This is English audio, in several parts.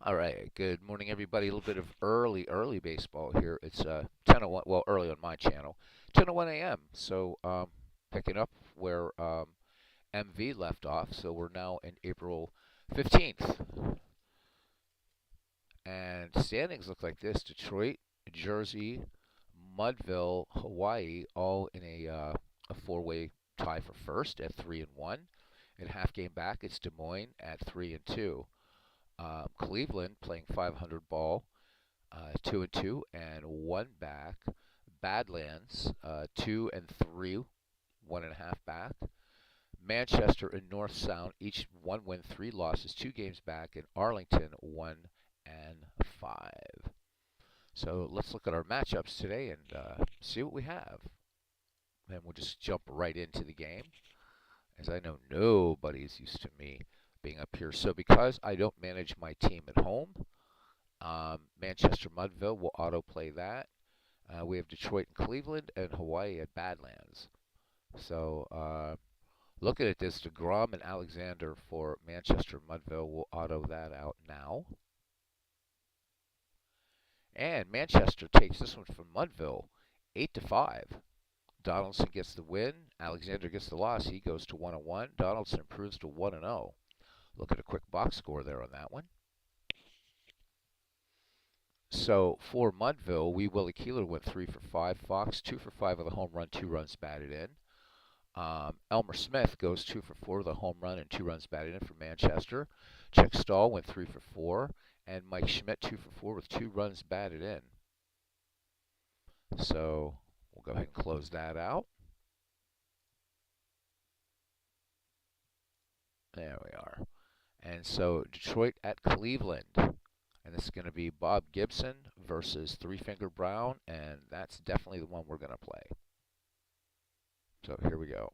All right. Good morning, everybody. A little bit of early baseball here. It's 10:01. Well, early on my channel, 10:01 a.m. So picking up where MV left off. So we're now in April 15th, and standings look like this: Detroit, Jersey, Mudville, Hawaii, all in a four-way tie for first at 3-1. And half game back, it's Des Moines at 3-2. Cleveland playing 500 ball, 2-2, and one back. Badlands, 2-3, 1.5 back. Manchester and North Sound, each one win, three losses, two games back. And Arlington, 1-5. So let's look at our matchups today and see what we have. And we'll just jump right into the game, as I know nobody's used to me being up here. So because I don't manage my team at home, Manchester Mudville will autoplay that. We have Detroit and Cleveland and Hawaii at Badlands. So looking at this, DeGrom and Alexander for Manchester Mudville will auto that out now. And Manchester takes this one from Mudville, 8-5. Donaldson gets the win. Alexander gets the loss. He goes to 1-1. Donaldson improves to 1-0. Look at a quick box score there on that one. So for Mudville, Willie Keeler went 3 for 5. Fox 2 for 5 with a home run, 2 runs batted in. Elmer Smith goes 2 for 4 with a home run and 2 runs batted in for Manchester. Chuck Stahl went 3 for 4, and Mike Schmidt 2 for 4 with 2 runs batted in. So we'll go ahead and close that out. There we are. And so Detroit at Cleveland. And this is going to be Bob Gibson versus Three Finger Brown, and that's definitely the one we're going to play. So here we go.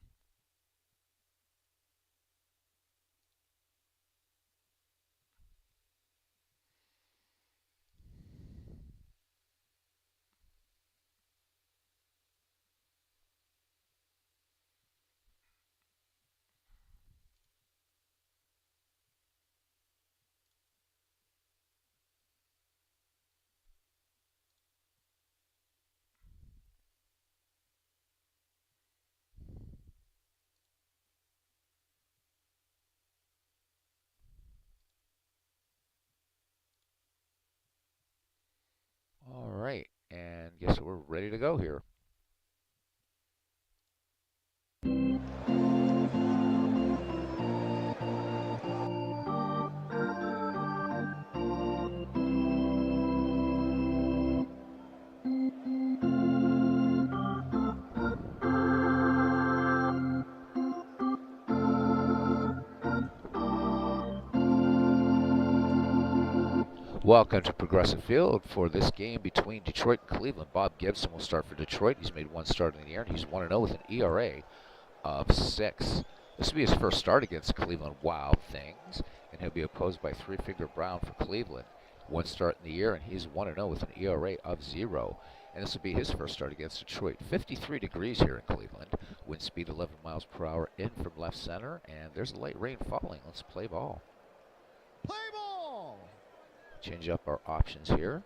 All right, and guess we're ready to go here. Welcome to Progressive Field for this game between Detroit and Cleveland. Bob Gibson will start for Detroit. He's made one start in the year, and he's 1-0 with an ERA of 6. This will be his first start against Cleveland Wild Things, and he'll be opposed by Three Finger Brown for Cleveland. One start in the year, and he's 1-0 with an ERA of 0. And this will be his first start against Detroit. 53 degrees here in Cleveland. Wind speed 11 miles per hour in from left center, and there's a light rain falling. Let's play ball. Play ball! Change up our options here.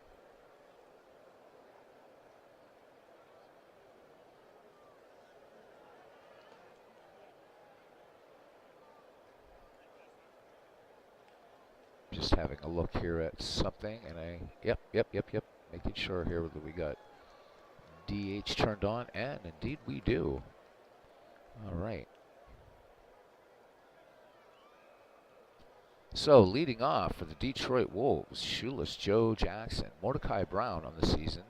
Just having a look here at something, and yep. Making sure here that we got DH turned on, and indeed we do. All right. So leading off for the Detroit Wolves, shoeless Joe Jackson. Mordecai Brown on the season,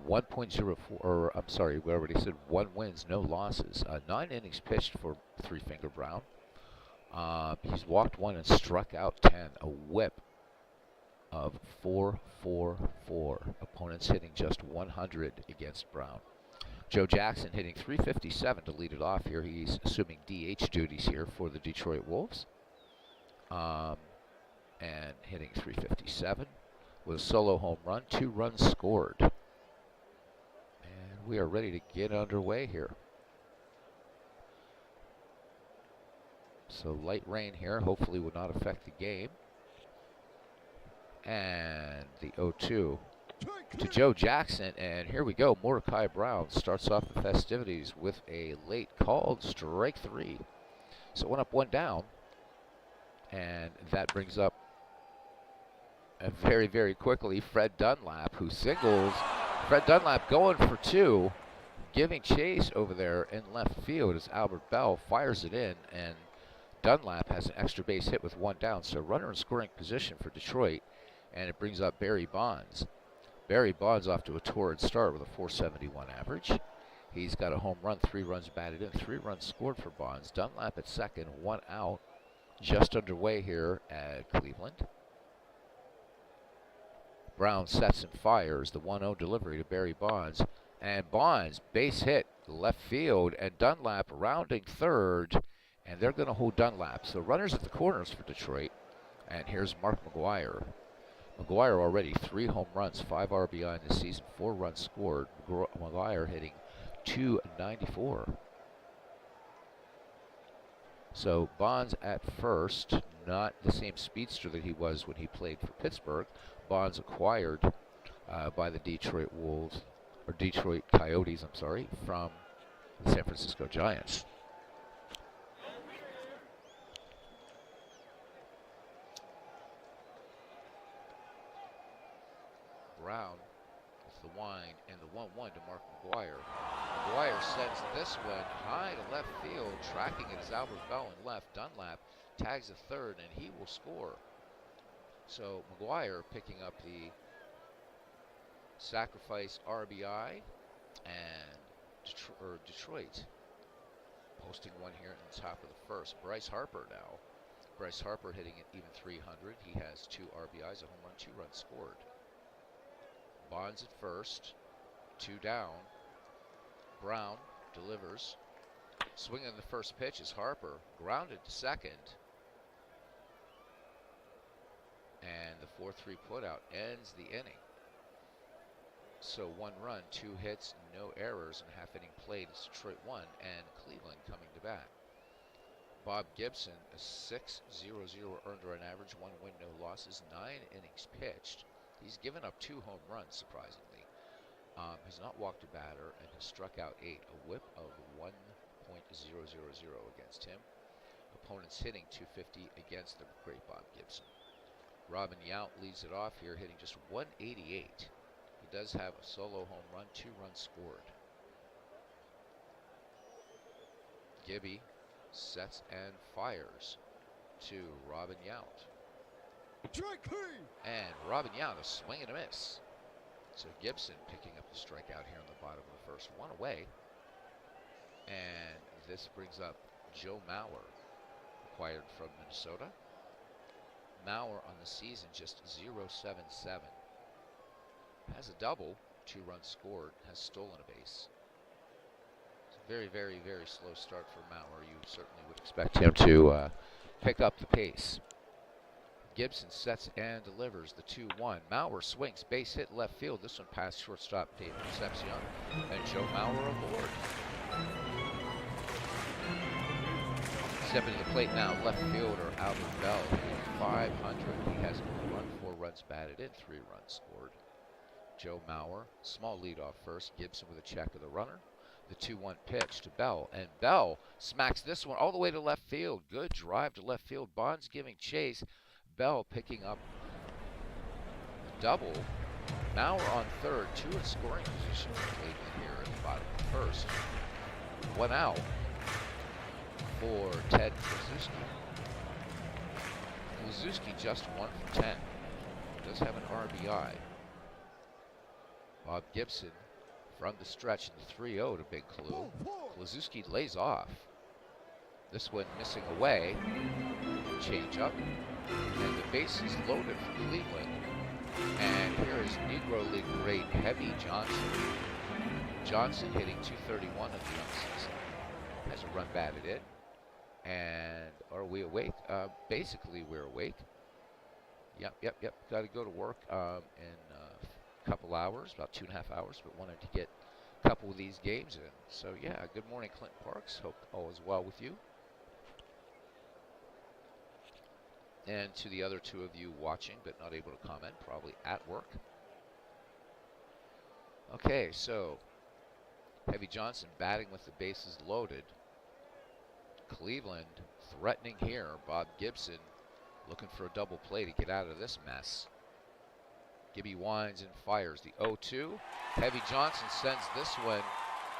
1.04, or I'm sorry, we already said 1 wins, no losses. 9 innings pitched for Three Finger Brown. He's walked 1 and struck out 10. A whip of 4.44. Opponents hitting just 100 against Brown. Joe Jackson hitting 357 to lead it off here. He's assuming DH duties here for the Detroit Wolves. And hitting 357 with a solo home run, 2 runs scored. And we are ready to get underway here. So light rain here hopefully will not affect the game. And the 0-2 Strike to three. Joe Jackson. And here we go. Mordecai Brown starts off the festivities with a late called strike 3. So 1 up, 1 down. And that brings up very, very quickly Fred Dunlap, who singles. Fred Dunlap going for 2, giving chase over there in left field as Albert Bell fires it in, and Dunlap has an extra base hit with 1 down. So runner in scoring position for Detroit, and it brings up Barry Bonds. Barry Bonds off to a torrid start with a 471 average. He's got a home run, 3 runs batted in, 3 runs scored for Bonds. Dunlap at second, 1 out, just underway here at Cleveland. Brown sets and fires the 1-0 delivery to Barry Bonds. And Bonds, base hit, left field, and Dunlap rounding third. And they're going to hold Dunlap. So runners at the corners for Detroit. And here's Mark McGwire. McGwire already 3 home runs, 5 RBI in the season, 4 runs scored. McGwire hitting .294. So Bonds at first, not the same speedster that he was when he played for Pittsburgh. Bonds acquired by the Detroit Coyotes, from the San Francisco Giants. Brown with the wind and the 1-1 to Mark McGwire. McGwire sends this one high to left field, tracking it as Albert Bell in left. Dunlap tags a third, and he will score. So McGwire picking up the sacrifice RBI, and Detroit posting one here in the top of the first. Bryce Harper now. Bryce Harper hitting at even 300. He has 2 RBIs, a home run, 2 runs scored. Bonds at first, 2 down. Brown delivers. Swinging the first pitch is Harper. Grounded to second. And the 4-3 putout ends the inning. So 1 run, 2 hits, no errors, and half inning played. It's Detroit 1 and Cleveland coming to bat. Bob Gibson, a 6.00 earned run average, 1 win, no losses, 9 innings pitched. He's given up 2 home runs, surprisingly. Has not walked a batter and has struck out 8. A whip of 1.000 against him. Opponents hitting .250 against the great Bob Gibson. Robin Yount leads it off here, hitting just .188. He does have a solo home run, 2 runs scored. Gibby sets and fires to Robin Yount. Strike 3. And Robin Yount, a swing and a miss. So Gibson picking up the strikeout here in the bottom of the first, 1 away. And this brings up Joe Mauer, acquired from Minnesota. Mauer on the season just .077. Has a double, 2 runs scored, has stolen a base. It's a very, very, very slow start for Mauer. You certainly would expect him to pick up the pace. Gibson sets and delivers the 2-1. Mauer swings, base hit left field. This one past shortstop David Concepcion. And Joe Mauer aboard. Stepping to the plate now, left fielder Albert Bell, hitting 500. He has a run, 4 runs batted in, 3 runs scored. Joe Mauer, small lead off first. Gibson with a check of the runner. The 2-1 pitch to Bell, and Bell smacks this one all the way to left field. Good drive to left field. Bonds giving chase. Bell picking up a double. Mauer on third, 2 in scoring position for Cleveland here at the bottom of the first. 1 out for Ted Kluszewski. Kluszewski just 1 for 10. Does have an RBI. Bob Gibson from the stretch in the 3-0 to Big Clue. Kluszewski lays off. This one missing away. Change up. And the base is loaded for Cleveland. And here is Negro League great Heavy Johnson. Johnson hitting .231 in the young season. Has a run batted in. And are we awake? Basically, we're awake. Yep. Got to go to work in a couple hours, about 2.5 hours, but wanted to get a couple of these games in. So, yeah, good morning, Clinton Parks. Hope all is well with you. And to the other two of you watching but not able to comment, probably at work. Okay, so Heavy Johnson batting with the bases loaded. Cleveland threatening here. Bob Gibson looking for a double play to get out of this mess. Gibby winds and fires the 0-2. Heavy Johnson sends this one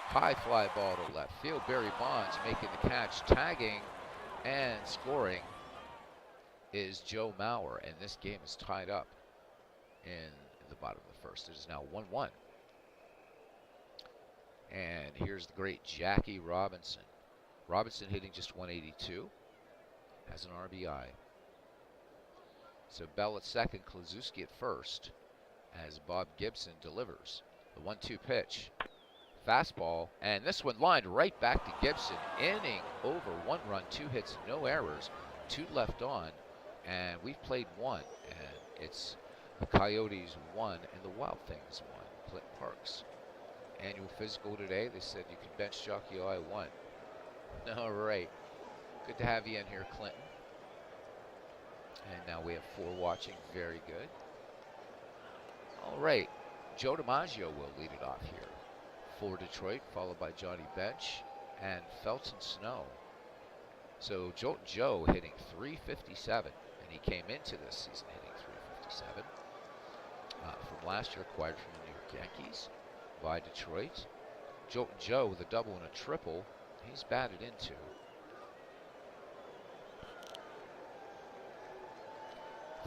high fly ball to left field. Barry Bonds making the catch, tagging and scoring is Joe Mauer, and this game is tied up in the bottom of the first. It is now 1-1. And here's the great Jackie Robinson. Robinson hitting just 182, has an RBI. So Bell at second, Klazuski at first, as Bob Gibson delivers the 1-2 pitch. Fastball, and this one lined right back to Gibson. Inning over, 1 run, 2 hits, no errors, 2 left on, and we've played 1, and it's the Coyotes 1 and the Wild Things 1. Clinton Parks. Annual physical today. They said you can bench jockey all I want. All right. Good to have you in here, Clinton. And now we have 4 watching. Very good. All right. Joe DiMaggio will lead it off here for Detroit, followed by Johnny Bench and Felton Snow. So Joltin' Joe hitting 357, and he came into this season hitting 357. From last year, acquired from the New York Yankees by Detroit. Joltin' Joe with a double and a triple. He's batted into.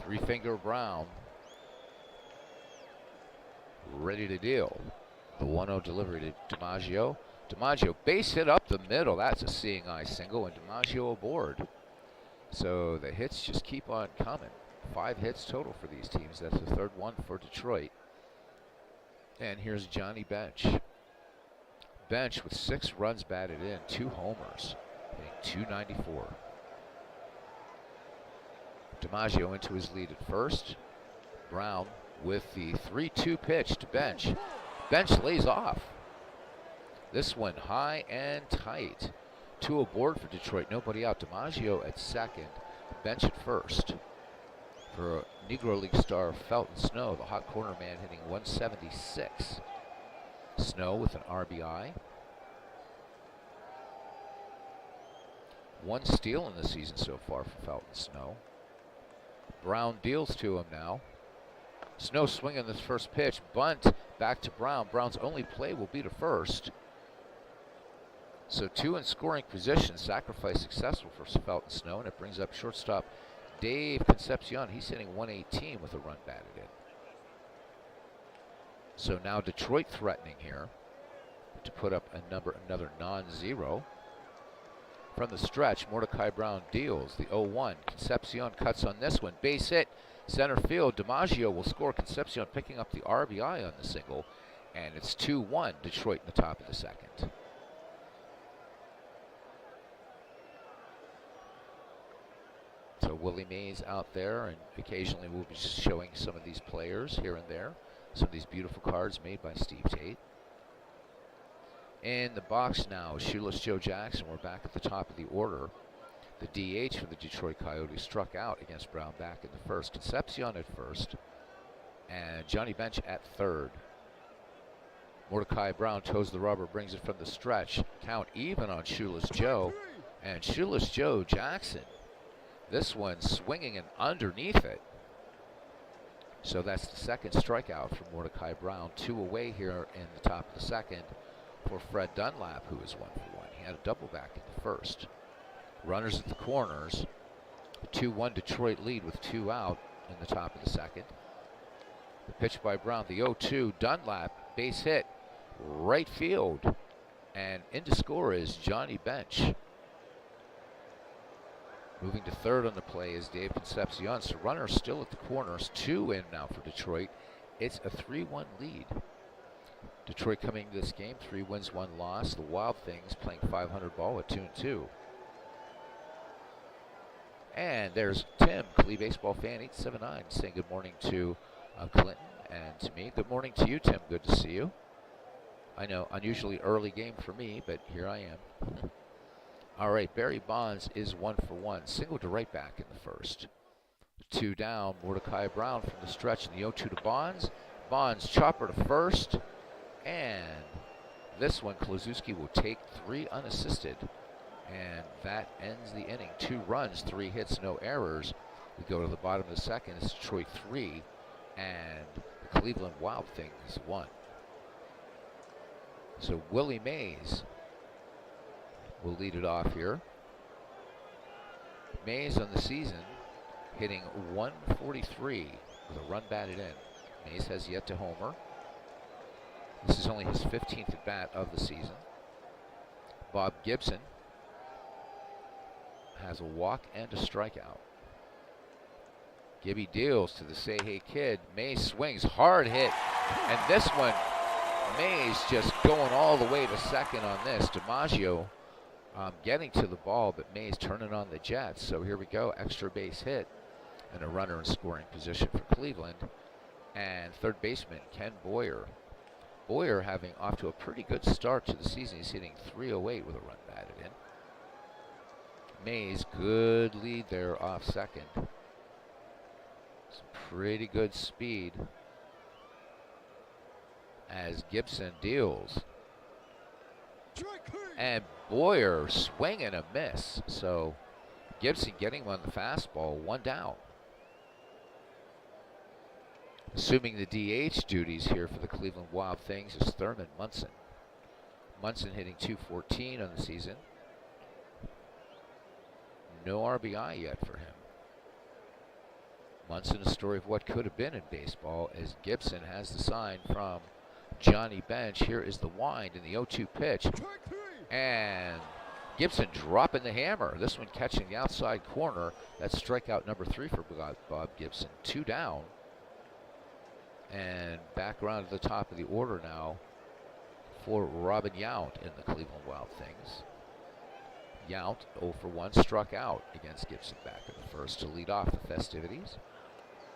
Three-finger Brown ready to deal. The 1-0 delivery to DiMaggio. DiMaggio base hit up the middle. That's a seeing eye single, and DiMaggio aboard. So the hits just keep on coming. 5 hits total for these teams. That's the 3rd one for Detroit. And here's Johnny Bench. Bench with 6 runs batted in, 2 homers, hitting 294. DiMaggio into his lead at first. Brown with the 3-2 pitch to Bench. Bench lays off. This one high and tight. 2 aboard for Detroit, nobody out. DiMaggio at second, Bench at first. For Negro League star Felton Snow, the hot corner man, hitting 176. Snow with an RBI. 1 steal in the season so far for Felton Snow. Brown deals to him now. Snow swinging this first pitch. Bunt back to Brown. Brown's only play will be to first. So 2 in scoring position. Sacrifice successful for Felton Snow, and it brings up shortstop Dave Concepcion. He's hitting 118 with a run batted in. So now Detroit threatening here to put up another non-zero. From the stretch, Mordecai Brown deals the 0-1. Concepcion cuts on this one. Base hit, center field. DiMaggio will score. Concepcion picking up the RBI on the single. And it's 2-1, Detroit in the top of the second. So Willie Mays out there, and occasionally we'll be showing some of these players here and there. Some of these beautiful cards made by Steve Tate. In the box now, Shoeless Joe Jackson. We're back at the top of the order. The DH for the Detroit Coyotes struck out against Brown back in the first. Concepcion at first, and Johnny Bench at third. Mordecai Brown toes the rubber, brings it from the stretch. Count even on Shoeless Joe, and Shoeless Joe Jackson. This one swinging and underneath it. So that's the second strikeout from Mordecai Brown. 2 away here in the top of the second for Fred Dunlap, who is 1 for 1. He had a double back in the first. Runners at the corners. 2-1 Detroit lead with 2 out in the top of the second. The pitch by Brown, the 0-2. Dunlap, base hit, right field. And in to score is Johnny Bench. Moving to third on the play is Dave Concepcion. So runners still at the corners. 2 in now for Detroit. It's a 3-1 lead. Detroit coming to this game, 3 wins, 1 loss. The Wild Things playing 500 ball at 2-2. And there's Tim, Clee baseball fan 879, saying good morning to Clinton and to me. Good morning to you, Tim. Good to see you. I know, unusually early game for me, but here I am. All right, Barry Bonds is 1 for 1. Single to right back in the first. 2 down. Mordecai Brown from the stretch in the 0-2 to Bonds. Bonds chopper to first. And this one, Kluszewski will take 3 unassisted. And that ends the inning. 2 runs, 3 hits, no errors. We go to the bottom of the second. It's Detroit 3 and the Cleveland Wild Things 1. So Willie Mays will lead it off here. Mays on the season hitting 143 with a run batted in. Mays has yet to homer. This is only his 15th at bat of the season. Bob Gibson has a walk and a strikeout. Gibby deals to the Say Hey Kid. Mays swings, hard hit. And this one, Mays just going all the way to second on this. DiMaggio getting to the ball, but Mays turning on the Jets. So here we go, extra base hit and a runner in scoring position for Cleveland. And third baseman Ken Boyer. Boyer having off to a pretty good start to the season. He's hitting .308 with a run batted in. Mays, good lead there off second. Some pretty good speed as Gibson deals. And Boyer swing and a miss. So Gibson getting him on the fastball, 1 down. Assuming the DH duties here for the Cleveland Wild Things is Thurman Munson. Munson hitting .214 on the season. No RBI yet for him. Munson, a story of what could have been in baseball, as Gibson has the sign from Johnny Bench. Here is the wind in the 0-2 pitch. And Gibson dropping the hammer. This one catching the outside corner. That's strikeout number 3 for Bob Gibson. 2 down. And back around to the top of the order now for Robin Yount in the Cleveland Wild Things. Yount 0 for 1, struck out against Gibson back in the first to lead off the festivities.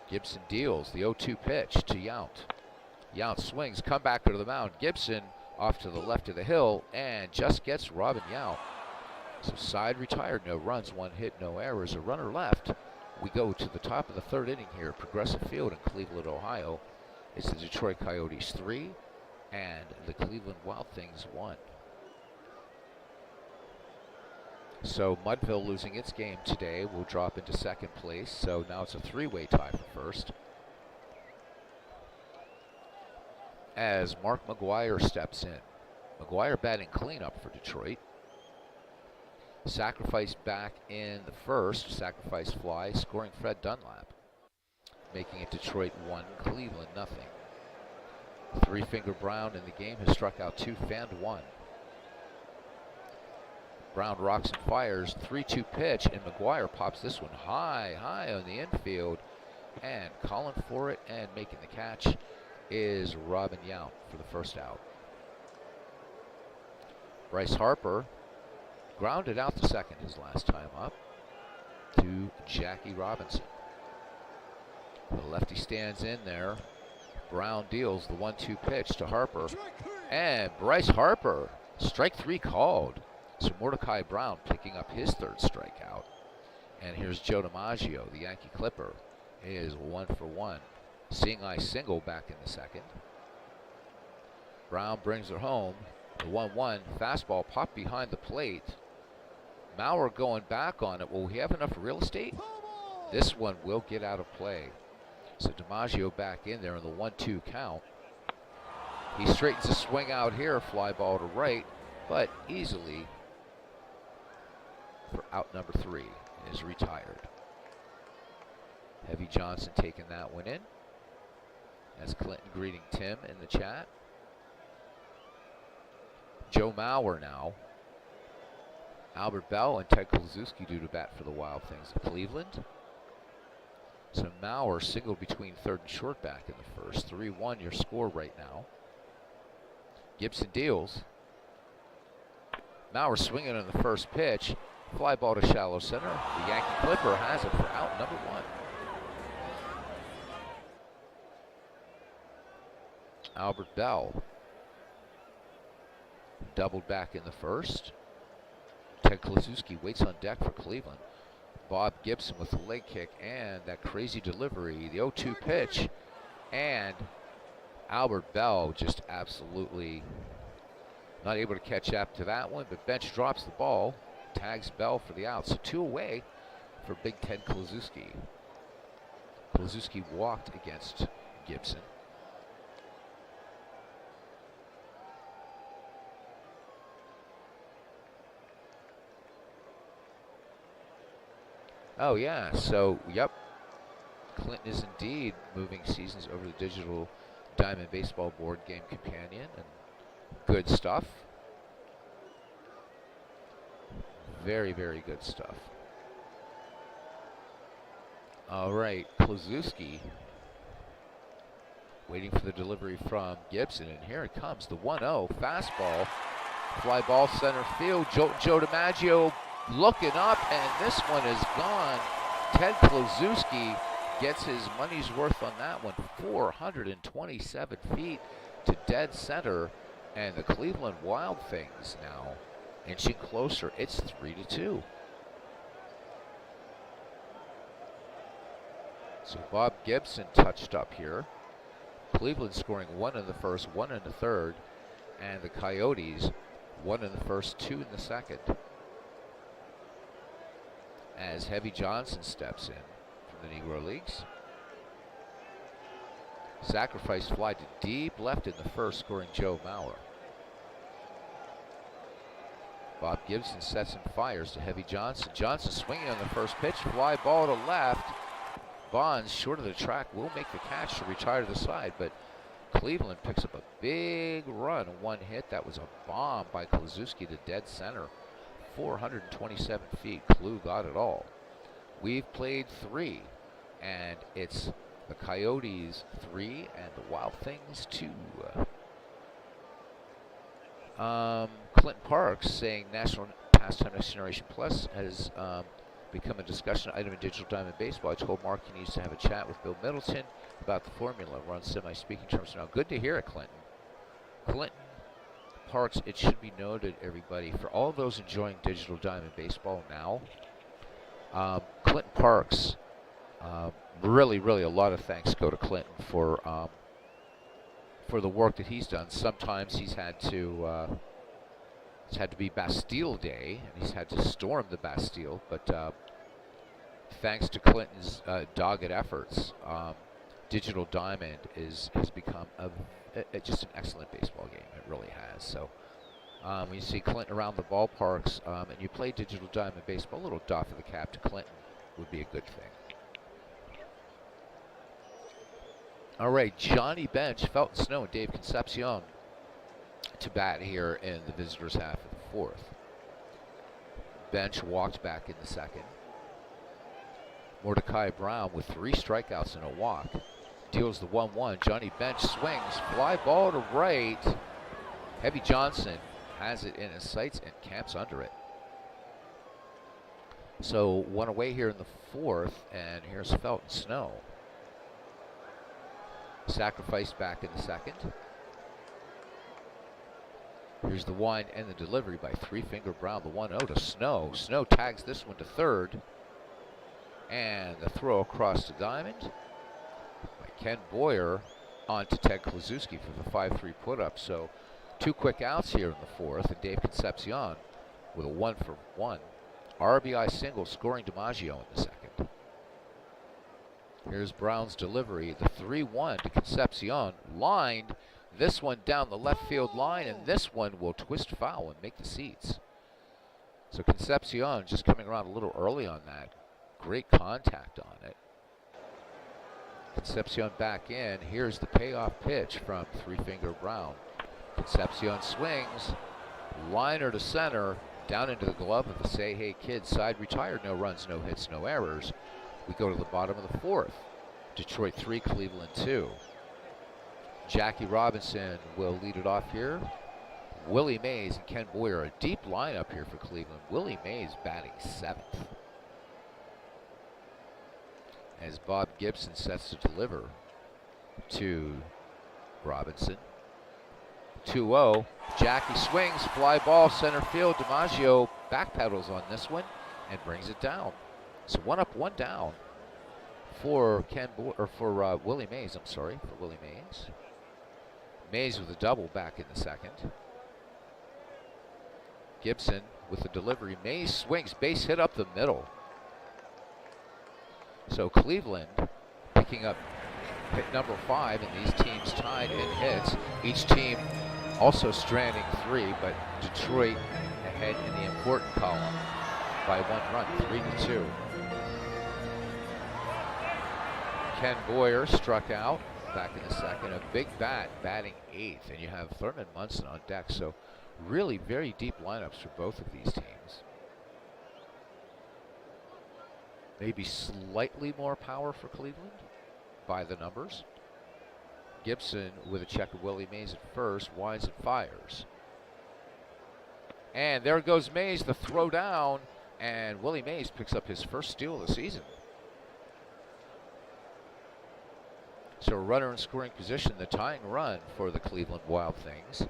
Gibson deals the 0-2 pitch to Yount. Yount swings, come back to the mound. Gibson off to the left of the hill and just gets Robin Yount. So side retired, no runs, 1 hit, no errors, a runner left. We go to the top of the third inning here at Progressive Field in Cleveland, Ohio. It's the Detroit Coyotes 3 and the Cleveland Wild Things 1. So Mudville, losing its game today, will drop into second place. So now it's a 3-way tie for first. As Mark McGuire steps in. McGuire batting cleanup for Detroit. Sacrifice back in the first. Sacrifice fly, scoring Fred Dunlap. Making it Detroit 1, Cleveland nothing. Three-Finger Brown in the game has struck out 2, fanned 1. Brown rocks and fires, 3-2 pitch, and McGuire pops this one high on the infield. And calling for it and making the catch is Robin Yount for the first out. Bryce Harper grounded out to second his last time up to Jackie Robinson. The lefty stands in there. Brown deals the 1-2 pitch to Harper. And Bryce Harper, strike 3 called. So Mordecai Brown picking up his 3rd strikeout. And here's Joe DiMaggio, the Yankee Clipper, is 1 for 1. Seeing eye single back in the second. Brown brings her home. The 1-1 fastball popped behind the plate. Maurer going back on it. Will he have enough real estate? This one will get out of play. So DiMaggio back in there in the 1-2 count. He straightens a swing out here, fly ball to right, but easily for out number 3 is retired. Heavy Johnson taking that one in. As Clinton greeting Tim in the chat. Joe Mauer now. Albert Bell and Ted Kluszewski due to bat for the Wild Things of Cleveland. So Mauer singled between third and short back in the first. 3-1 your score right now. Gibson deals. Mauer swinging on the first pitch. Fly ball to shallow center. The Yankee Clipper has it for out number 1. Albert Bell doubled back in the first. Ted Kluszewski waits on deck for Cleveland. Bob Gibson with the leg kick and that crazy delivery, the 0-2 pitch, and Albert Bell just absolutely not able to catch up to that one, but Bench drops the ball, tags Bell for the out. So 2 away for Big Ted Kluszewski. Kluszewski walked against Gibson. Oh yeah, so yep, Clinton is indeed moving seasons over to digital Diamond Baseball board game companion, and good stuff. Very, very good stuff. All right, Kluszewski waiting for the delivery from Gibson, and here it comes, the 1-0 fastball, fly ball center field. Joe DiMaggio looking up, and this one is gone. Ted Kluszewski gets his money's worth on that one. 427 feet to dead center, and the Cleveland Wild Things now inching closer. It's 3-2. So Bob Gibson touched up here. Cleveland scoring 1 in the first, 1 in the third, and the Coyotes 1 in the first, 2 in the second. As Heavy Johnson steps in from the Negro Leagues. Sacrifice fly to deep left in the first, scoring Joe Mauer. Bob Gibson sets and fires to Heavy Johnson. Johnson swinging on the first pitch, fly ball to left. Bonds, short of the track, will make the catch to retire to the side, but Cleveland picks up a big run, 1 hit. That was a bomb by Kluszewski to dead center. 427 feet, Klue got it all. We've played 3, and it's the Coyotes 3 and the Wild Things 2. Clinton Parks saying National Pastime Next Generation Plus has become a discussion item in Digital Diamond Baseball. I told Mark he needs to have a chat with Bill Middleton about the formula. We're on semi-speaking terms now. Good to hear it, Clinton. Clinton Parks, it should be noted, everybody, for all those enjoying Digital Diamond Baseball now, Clinton Parks, really, a lot of thanks go to Clinton for the work that he's done. Sometimes he's had to it's had to be Bastille Day, and he's had to storm the Bastille, but thanks to Clinton's dogged efforts, Digital Diamond has become just an excellent baseball game. It really has. So when you see Clinton around the ballparks and you play Digital Diamond Baseball, a little doff of the cap to Clinton would be a good thing. All right, Johnny Bench, Felton Snow, and Dave Concepcion to bat here in the visitors' half of the fourth. Bench walked back in the second. Mordecai Brown with 3 strikeouts and a walk deals the 1-1. Johnny Bench swings, fly ball to right. Heavy Johnson has it in his sights and camps under it. So 1 away here in the fourth, and here's Felton Snow. Sacrifice back in the second. Here's the wind and the delivery by 3-finger Brown, the 1-0 to Snow. Snow tags this one to third. And the throw across to Diamond by Ken Boyer on to Ted Kluszewski for the 5-3 put-up. So 2 quick outs here in the fourth, and Dave Concepcion with a 1-for-1 RBI single, scoring DiMaggio in the second. Here's Brown's delivery, the 3-1 to Concepcion, lined this one down the left field line, and this one will twist foul and make the seats. So Concepcion just coming around a little early on that. Great contact on it. Concepcion back in. Here's the payoff pitch from 3-finger Brown. Concepcion swings, liner to center, down into the glove of the Say Hey Kid. Side retired, no runs, no hits, no errors. We go to the bottom of the fourth. Detroit 3, Cleveland 2. Jackie Robinson will lead it off here. Willie Mays and Ken Boyer, a deep lineup here for Cleveland. Willie Mays batting 7th. As Bob Gibson sets to deliver to Robinson. 2-0. Jackie swings, fly ball center field. DiMaggio backpedals on this one and brings it down. So one up, one down for Willie Mays. I'm sorry, for Willie Mays. Mays with a double back in the second. Gibson with the delivery. Mays swings, base hit up the middle. So Cleveland picking up hit number 5, and these teams tied in hits. Each team also stranding 3, but Detroit ahead in the important column by 1 run, 3-2. Ken Boyer struck out back in the second. A big bat batting 8th, and you have Thurman Munson on deck. So really very deep lineups for both of these teams. Maybe slightly more power for Cleveland by the numbers. Gibson with a check of Willie Mays at first, winds and fires. And there goes Mays, the throw down, and Willie Mays picks up his first steal of the season. So a runner in scoring position, the tying run for the Cleveland Wild Things.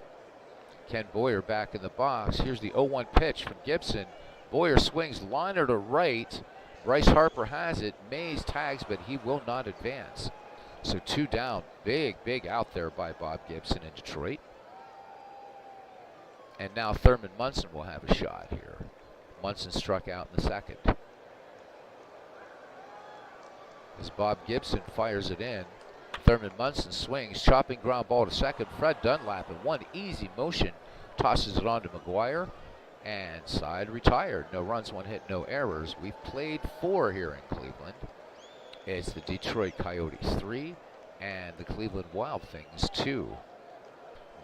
Ken Boyer back in the box. Here's the 0-1 pitch from Gibson. Boyer swings, liner to right. Bryce Harper has it. Mays tags, but he will not advance. So 2 down. Big out there by Bob Gibson in Detroit. And now Thurman Munson will have a shot here. Munson struck out in the second. As Bob Gibson fires it in, Thurman Munson swings, chopping ground ball to second. Fred Dunlap in one easy motion tosses it on to McGuire, and side retired. No runs, 1 hit, no errors. We've played 4 here in Cleveland. It's the Detroit Coyotes 3 and the Cleveland Wild Things 2.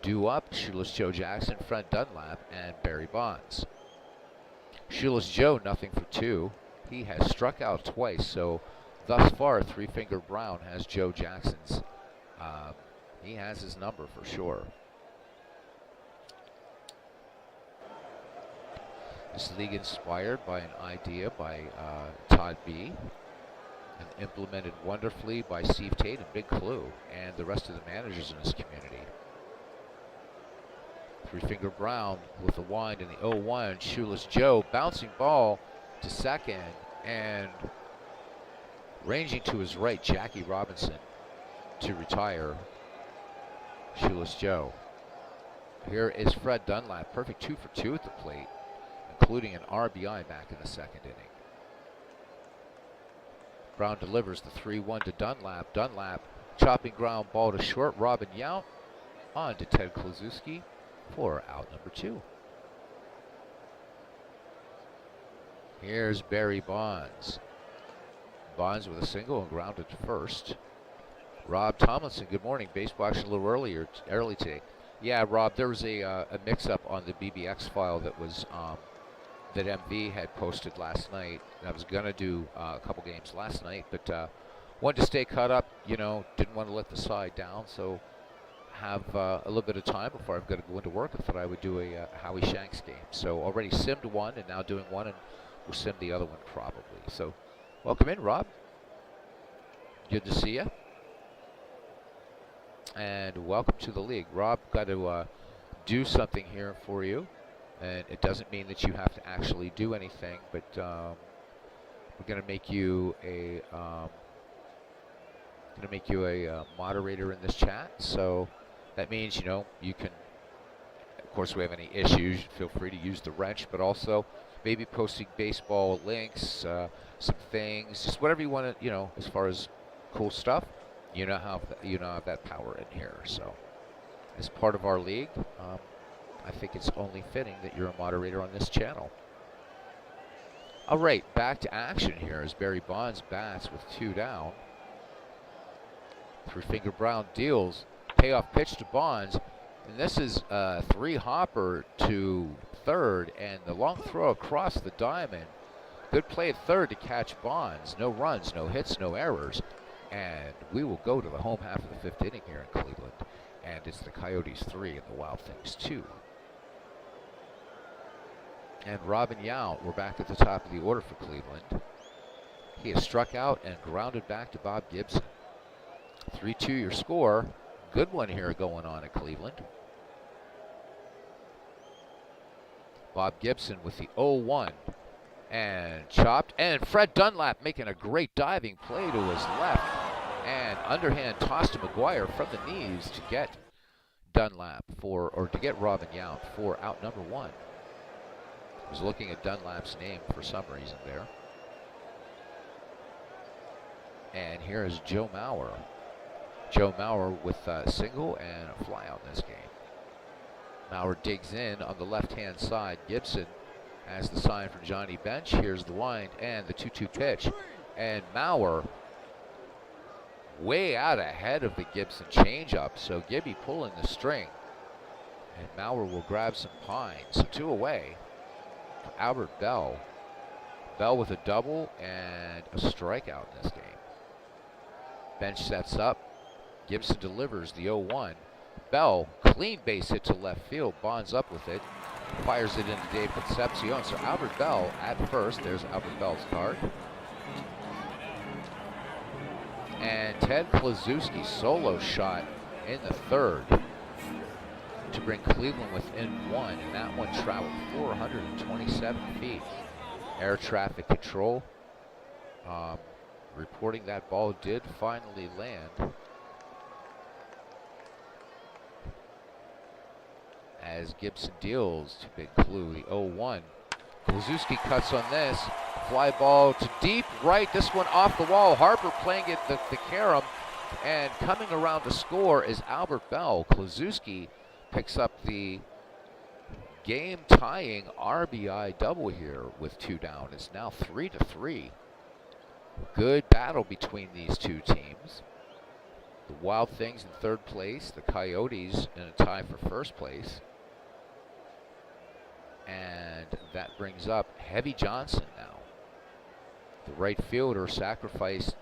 Due up, Shoeless Joe Jackson, Fred Dunlap, and Barry Bonds. Shoeless Joe, nothing for 2. He has struck out twice, so thus far, Three Finger Brown has Joe Jackson's. He has his number for sure. This league inspired by an idea by Todd B. and implemented wonderfully by Steve Tate and Big Clue and the rest of the managers in this community. Three Finger Brown with the wind in the 0-1. Shoeless Joe bouncing ball to second, and ranging to his right, Jackie Robinson to retire Shoeless Joe. Here is Fred Dunlap, perfect 2 for 2 at the plate, including an RBI back in the second inning. Brown delivers the 3-1 to Dunlap. Dunlap chopping ground ball to short. Robin Yount on to Ted Kluszewski for out number 2. Here's Barry Bonds. Bonds with a single and grounded to first. Rob Tomlinson, good morning. Baseball action a little early today. Yeah, Rob, there was a mix-up on the BBX file that was that MV had posted last night. I was gonna do a couple games last night, but wanted to stay caught up. You know, didn't want to let the side down, so have a little bit of time before I'm going to go into work. I thought I would do a Howie Shanks game. So already simmed one, and now doing one, and we'll sim the other one probably. So welcome in, Rob. Good to see you. And welcome to the league. Rob, got to do something here for you, and it doesn't mean that you have to actually do anything, but we're going to make you a moderator in this chat. So that means, you know, you can, of course, if we have any issues, feel free to use the wrench, but also maybe posting baseball links, some things, just whatever you want to, you know, as far as cool stuff. You know how have that power in here. So as part of our league, I think it's only fitting that you're a moderator on this channel. All right, back to action here as Barry Bonds bats with 2 down. Three Finger Brown deals payoff pitch to Bonds, and this is a 3-hopper to third, and the long throw across the diamond. Good play at third to catch Bonds. No runs, no hits, no errors. And we will go to the home half of the 5th inning here in Cleveland. And it's the Coyotes 3 and the Wild Things 2. And Robin Yount, we're back at the top of the order for Cleveland. He has struck out and grounded back to Bob Gibson. 3-2 your score. Good one here going on at Cleveland. Bob Gibson with the 0-1. And chopped. And Fred Dunlap making a great diving play to his left. And underhand toss to McGuire from the knees to get Dunlap to get Robin Yount for out number one. I was looking at Dunlap's name for some reason there. And here is Joe Mauer. Joe Mauer with a single and a fly out in this game. Mauer digs in on the left-hand side. Gibson has the sign for Johnny Bench. Here's the wind and the 2-2 pitch. And Mauer way out ahead of the Gibson changeup. So Gibby pulling the string. And Mauer will grab some pine. So 2 away for Albert Bell. Bell with a double and a strikeout in this game. Bench sets up. Gibson delivers the 0-1. Bell, clean base hit to left field, bonds up with it, fires it into Dave Concepcion. So Albert Bell at first. There's Albert Bell's card. And Ted Kluszewski solo shot in the third to bring Cleveland within 1, and that one traveled 427 feet. Air traffic control reporting that ball did finally land. As Gibson deals to Big Clue, the 0-1. Kluszewski cuts on this. Fly ball to deep right. This one off the wall. Harper playing it the carom. And coming around to score is Albert Bell. Kluszewski picks up the game-tying RBI double here with 2 down. It's now 3-3. Good battle between these two teams. The Wild Things in third place. The Coyotes in a tie for first place. And that brings up Heavy Johnson now. The right fielder sacrificed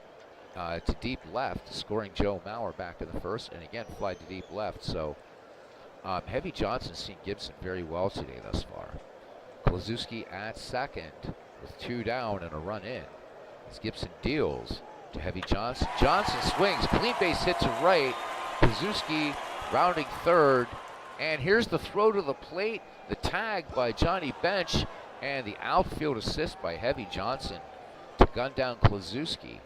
to deep left, scoring Joe Mauer back in the first, and again fly to deep left. So Heavy Johnson's seen Gibson very well today thus far. Kluszewski at second with 2 down and a run in. As Gibson deals to Heavy Johnson. Johnson swings, clean base hit to right. Kluszewski rounding third. And here's the throw to the plate, the tag by Johnny Bench, and the outfield assist by Heavy Johnson to gun down Kluszewski.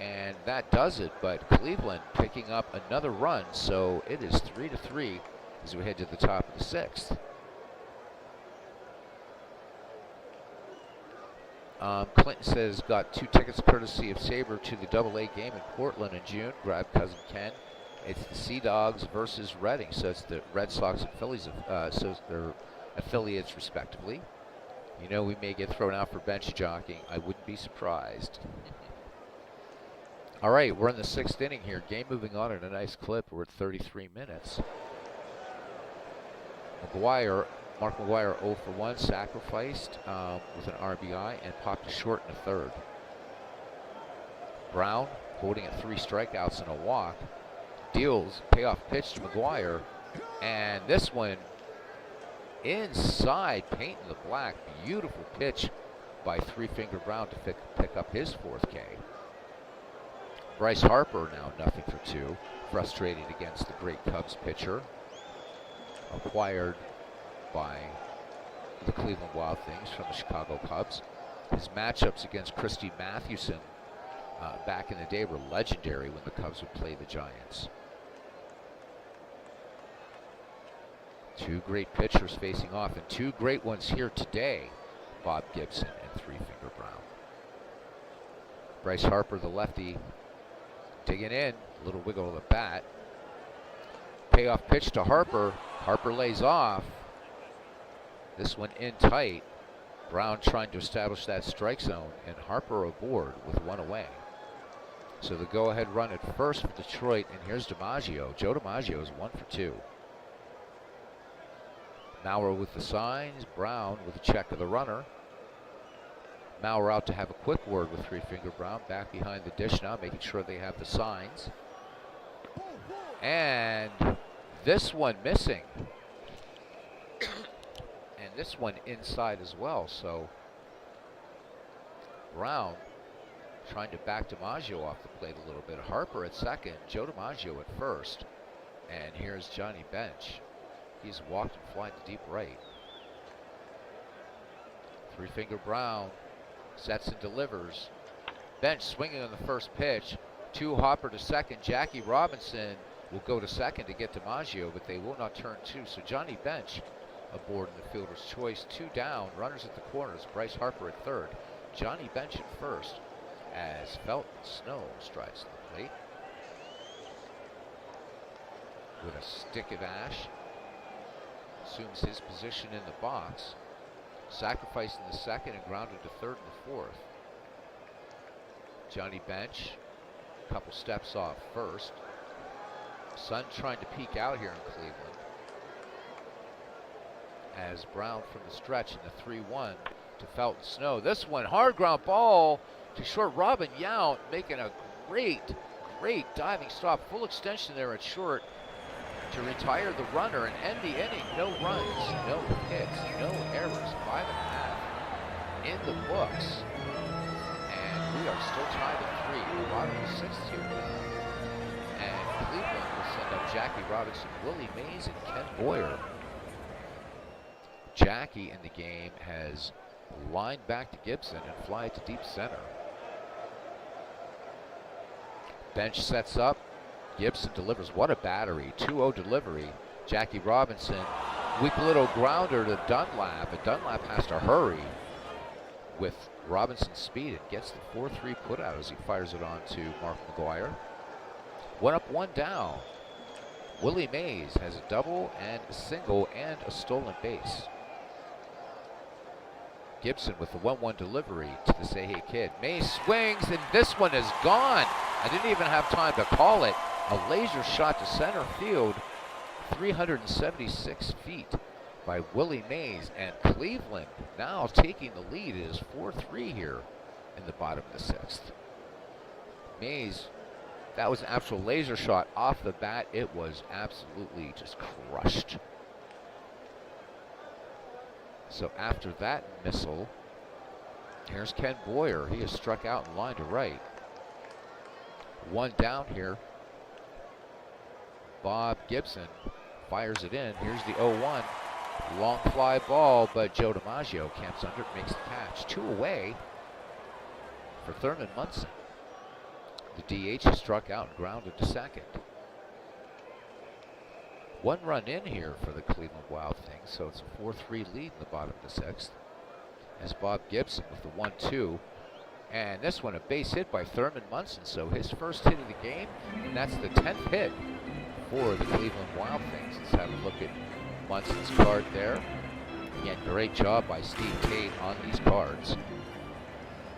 And that does it, but Cleveland picking up another run, so it is 3-3 as we head to the top of the 6th. Clinton says, got 2 tickets courtesy of Sabre to the AA game in Portland in June. Grab Cousin Ken. It's the Sea Dogs versus Reading, so it's the Red Sox and Phillies, so they're affiliates respectively. You know, we may get thrown out for bench jockeying. I wouldn't be surprised. All right, we're in the 6th inning here. Game moving on at a nice clip. We're at 33 minutes. Mark McGuire 0 for 1, sacrificed with an RBI and popped a short in the third. Brown holding at 3 strikeouts and a walk. Deals payoff pitch to McGuire, and this one inside, painting the black. Beautiful pitch by Three Finger Brown to pick up his 4th K. Bryce Harper now 0-for-2, frustrated against the great Cubs pitcher, acquired by the Cleveland Wild Things from the Chicago Cubs. His matchups against Christy Mathewson back in the day were legendary when the Cubs would play the Giants. 2 great pitchers facing off, and 2 great ones here today, Bob Gibson and Three Finger Brown. Bryce Harper, the lefty, digging in, a little wiggle of the bat. Payoff pitch to Harper. Harper lays off. This one in tight. Brown trying to establish that strike zone, and Harper aboard with 1 away. So the go-ahead run at first for Detroit, and here's DiMaggio. Joe DiMaggio is 1 for 2. Mauer with the signs, Brown with a check of the runner. Mauer out to have a quick word with Three Finger Brown, back behind the dish now, making sure they have the signs. And this one missing. And this one inside as well, so Brown trying to back DiMaggio off the plate a little bit. Harper at second, Joe DiMaggio at first. And here's Johnny Bench. He's walked and flying to deep right. Three-finger Brown sets and delivers. Bench swinging on the first pitch. Two hopper to second. Jackie Robinson will go to second to get DiMaggio, but they will not turn two. So Johnny Bench aboard in the fielder's choice. Two down. Runners at the corners. Bryce Harper at third. Johnny Bench at first as Felton Snow strides to the plate with a stick of ash. Assumes his position in the box. Sacrificed in the second and grounded to third in the fourth. Johnny Bench, a couple steps off first. Sun trying to peek out here in Cleveland. As Brown from the stretch in the 3-1 to Felton Snow. This one, hard ground ball to short. Robin Yount making a great diving stop. Full extension there at short to retire the runner and end the inning. No runs, no hits, no errors. 5.5 in the books. And we are still tied at 3 in the bottom of the sixth here now. And Cleveland will send up Jackie Robinson, Willie Mays, and Ken Boyer. Jackie in the game has lined back to Gibson and fly it to deep center. Bench sets up. Gibson delivers. What a battery. 2-0 delivery. Jackie Robinson, weak little grounder to Dunlap, and Dunlap has to hurry with Robinson's speed and gets the 4-3 putout as he fires it on to Mark McGuire. One up, one down. Willie Mays has a double and a single and a stolen base. Gibson with the 1-1 delivery to the Say Hey Kid. Mays swings, and this one is gone. I didn't even have time to call it. A laser shot to center field, 376 feet by Willie Mays, and Cleveland now taking the lead. It is 4-3 here in the bottom of the sixth. Mays, that was an actual laser shot off the bat. It was absolutely just crushed. So after that missile, here's Ken Boyer. He is struck out in line to right. One down here. Bob Gibson fires it in. Here's the 0-1. Long fly ball, but Joe DiMaggio camps under it, makes the catch. Two away for Thurman Munson. The DH is struck out and grounded to second. One run in here for the Cleveland Wild Things, so it's a 4-3 lead in the bottom of the sixth. As Bob Gibson with the 1-2. And this one a base hit by Thurman Munson, so his first hit of the game, and that's the 10th hit for the Cleveland Wild Things. Let's have a look at Munson's card there. Again, great job by Steve Tate on these cards.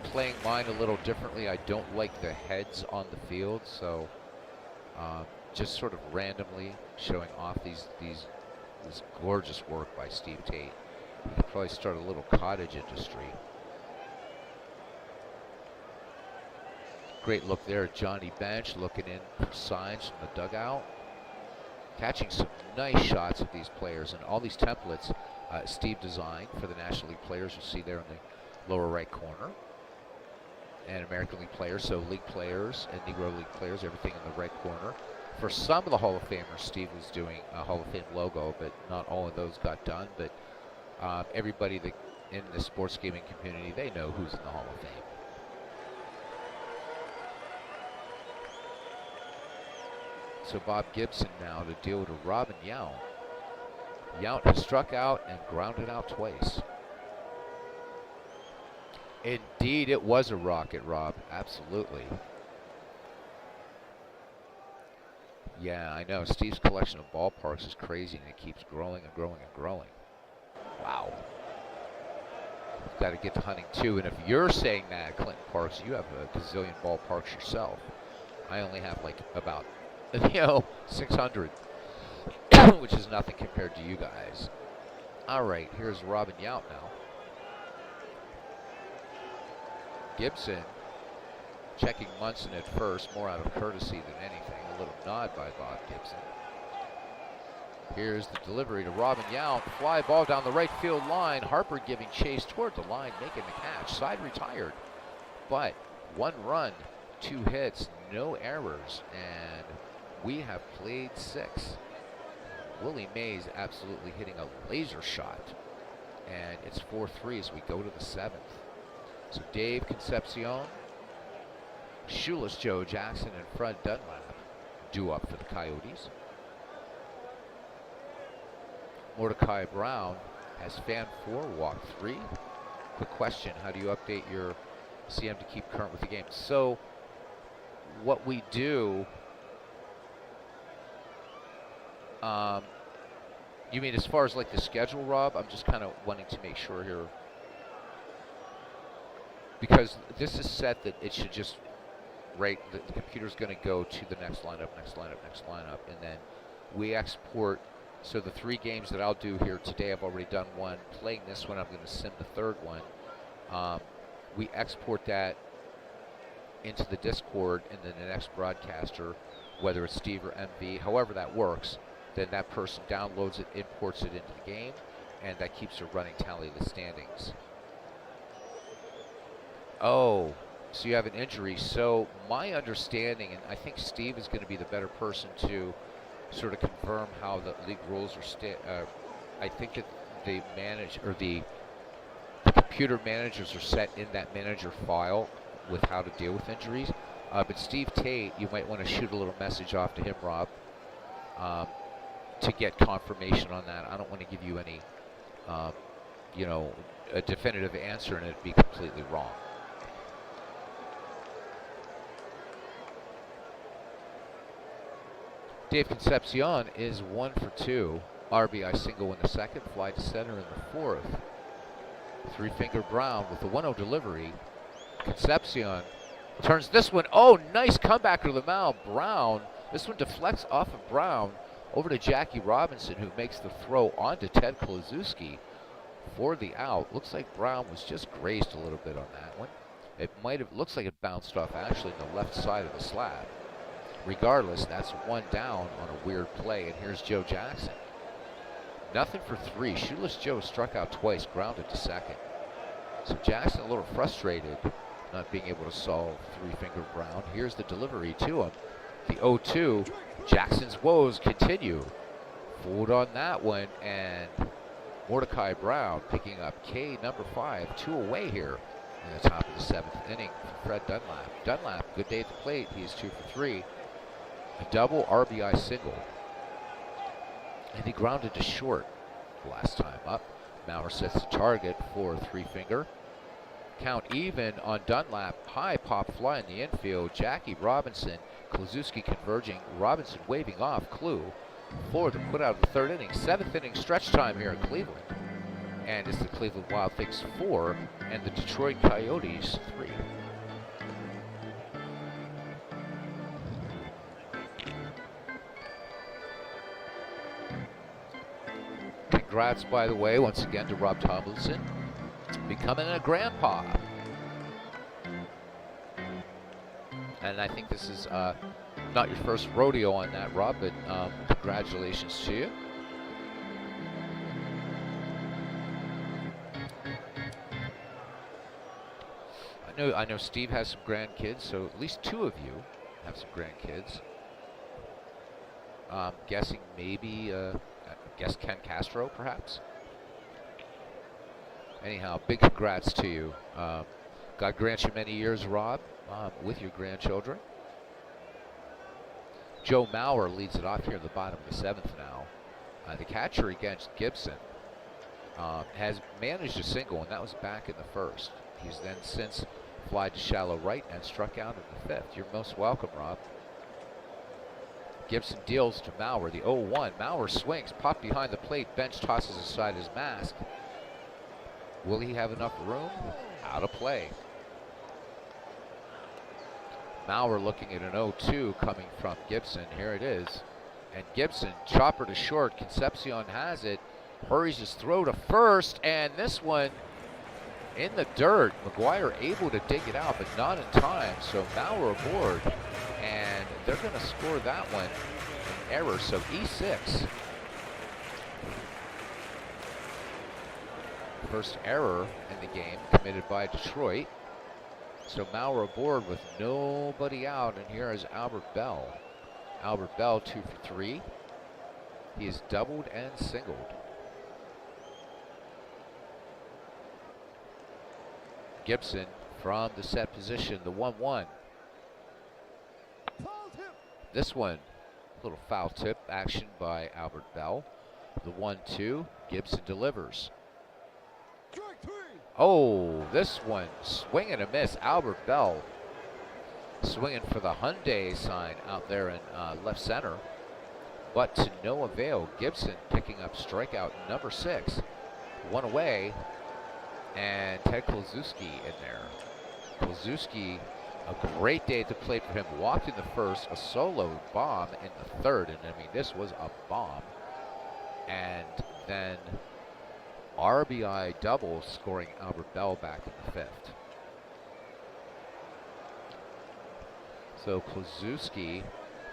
Playing mine a little differently. I don't like the heads on the field, so just sort of randomly showing off this gorgeous work by Steve Tate. He could probably start a little cottage industry. Great look there at Johnny Bench, looking in for signs from the dugout. Catching some nice shots of these players, and all these templates Steve designed for the National League players. You'll see there in the lower right corner. And American League players, so league players and Negro League players, everything in the right corner. For some of the Hall of Famers, Steve was doing a Hall of Fame logo, but not all of those got done. But everybody that in the sports gaming community, they know who's in the Hall of Fame. So Bob Gibson now to deal to Robin Yount. Yount has struck out and grounded out twice. Indeed, it was a rocket, Rob. Absolutely. Yeah, I know. Steve's collection of ballparks is crazy, and it keeps growing and growing and growing. Wow. You've got to get to hunting too. And if you're saying that, Clinton Parks, you have a gazillion ballparks yourself. I only have like about 600, which is nothing compared to you guys. All right, here's Robin Yount now. Gibson checking Munson at first, more out of courtesy than anything. A little nod by Bob Gibson. Here's the delivery to Robin Yount. Fly ball down the right field line. Harper giving chase toward the line, making the catch. Side retired, but 1 run, 2 hits, no errors, and we have played 6. Willie Mays absolutely hitting a laser shot And it's 4-3 as we go to the 7th. So Dave Concepcion, Shoeless Joe Jackson, and Fred Dunlap due up for the Coyotes. Mordecai Brown has fan 4, walk 3. Quick question, how do you update your CM to keep current with the game? So what we do, you mean as far as like the schedule, Rob? I'm just kind of wanting to make sure here. Because this is set that it should just, right, the computer's going to go to the next lineup, and then we export. So the 3 games that I'll do here today, I've already done one. Playing this one, I'm going to sim the 3rd one. We export that into the Discord, and then the next broadcaster, whether it's Steve or MV, however that works, then that person downloads it, imports it into the game, and that keeps a running tally of the standings. Oh, so you have an injury. So my understanding, and I think Steve is going to be the better person to sort of confirm how the league rules are. I think that they manage, or the computer managers are set in that manager file with how to deal with injuries. But Steve Tate, you might want to shoot a little message off to him, Rob, to get confirmation on that. I don't want to give you any, a definitive answer and it'd be completely wrong. Dave Concepcion is 1 for 2. RBI single in the 2nd, fly to center in the 4th. 3-finger Brown with the 1-0 delivery. Concepcion turns this one. Oh, nice comeback to the mound. Brown, this one deflects off of Brown over to Jackie Robinson, who makes the throw onto Ted Kluszewski for the out. Looks like Brown was just grazed a little bit on that one. It looks like it bounced off actually on the left side of the slab. Regardless, that's 1 down on a weird play, and here's Joe Jackson. Nothing for 3. Shoeless Joe struck out twice, grounded to 2nd. So Jackson a little frustrated, not being able to solve 3-finger Brown. Here's the delivery to him. The 0-2. Jackson's woes continue. Fooled on that one, and Mordecai Brown picking up K number 5, 2 away here in the top of the 7th inning for Fred Dunlap. Dunlap, good day at the plate. He's 2 for 3. A double RBI single. And he grounded to short last time up. Maurer sets the target for 3-finger. Count even on Dunlap. High pop fly in the infield. Jackie Robinson, Kluszewski converging. Robinson waving off Clue for the put out of the 3rd inning. 7th inning stretch time here in Cleveland. And it's the Cleveland Wild Things 4 and the Detroit Coyotes 3. Congrats, by the way, once again to Rob Tomlinson, becoming a grandpa. And I think this is not your first rodeo on that, Rob, but congratulations to you. I know Steve has some grandkids, so at least 2 of you have some grandkids. Guessing maybe, guess Ken Castro, perhaps. Anyhow, big congrats to you. God grant you many years, Rob, with your grandchildren. Joe Maurer leads it off here in the bottom of the 7th now. The catcher against Gibson has managed a single, and that was back in the 1st. He's then since flied to shallow right and struck out in the 5th. You're most welcome, Rob. Gibson deals to Maurer, the 0-1. Maurer swings, popped behind the plate, bench tosses aside his mask. Will he have enough room? Out of play. Maurer looking at an 0-2 coming from Gibson. Here it is. And Gibson, chopper to short. Concepcion has it. Hurries his throw to first. And this one in the dirt. McGuire able to dig it out, but not in time. So Maurer aboard. And they're going to score that one. An error. So E6. First error in the game committed by Detroit. So Maurer aboard with nobody out, and here is Albert Bell. Albert Bell 2 for 3. He is doubled and singled. Gibson from the set position, the 1-1. Foul tip. This one, little foul tip action by Albert Bell. The 1-2, Gibson delivers. Strike 3. Oh, this one, swing and a miss. Albert Bell swinging for the Hyundai sign out there in left center. But to no avail. Gibson picking up strikeout number 6. One away, and Ted Kluszewski in there. Kluszewski, a great day at the plate for him. Walked in the first, a solo bomb in the third, and I mean, this was a bomb. And then RBI double, scoring Albert Bell back in the 5th. So Kluszewski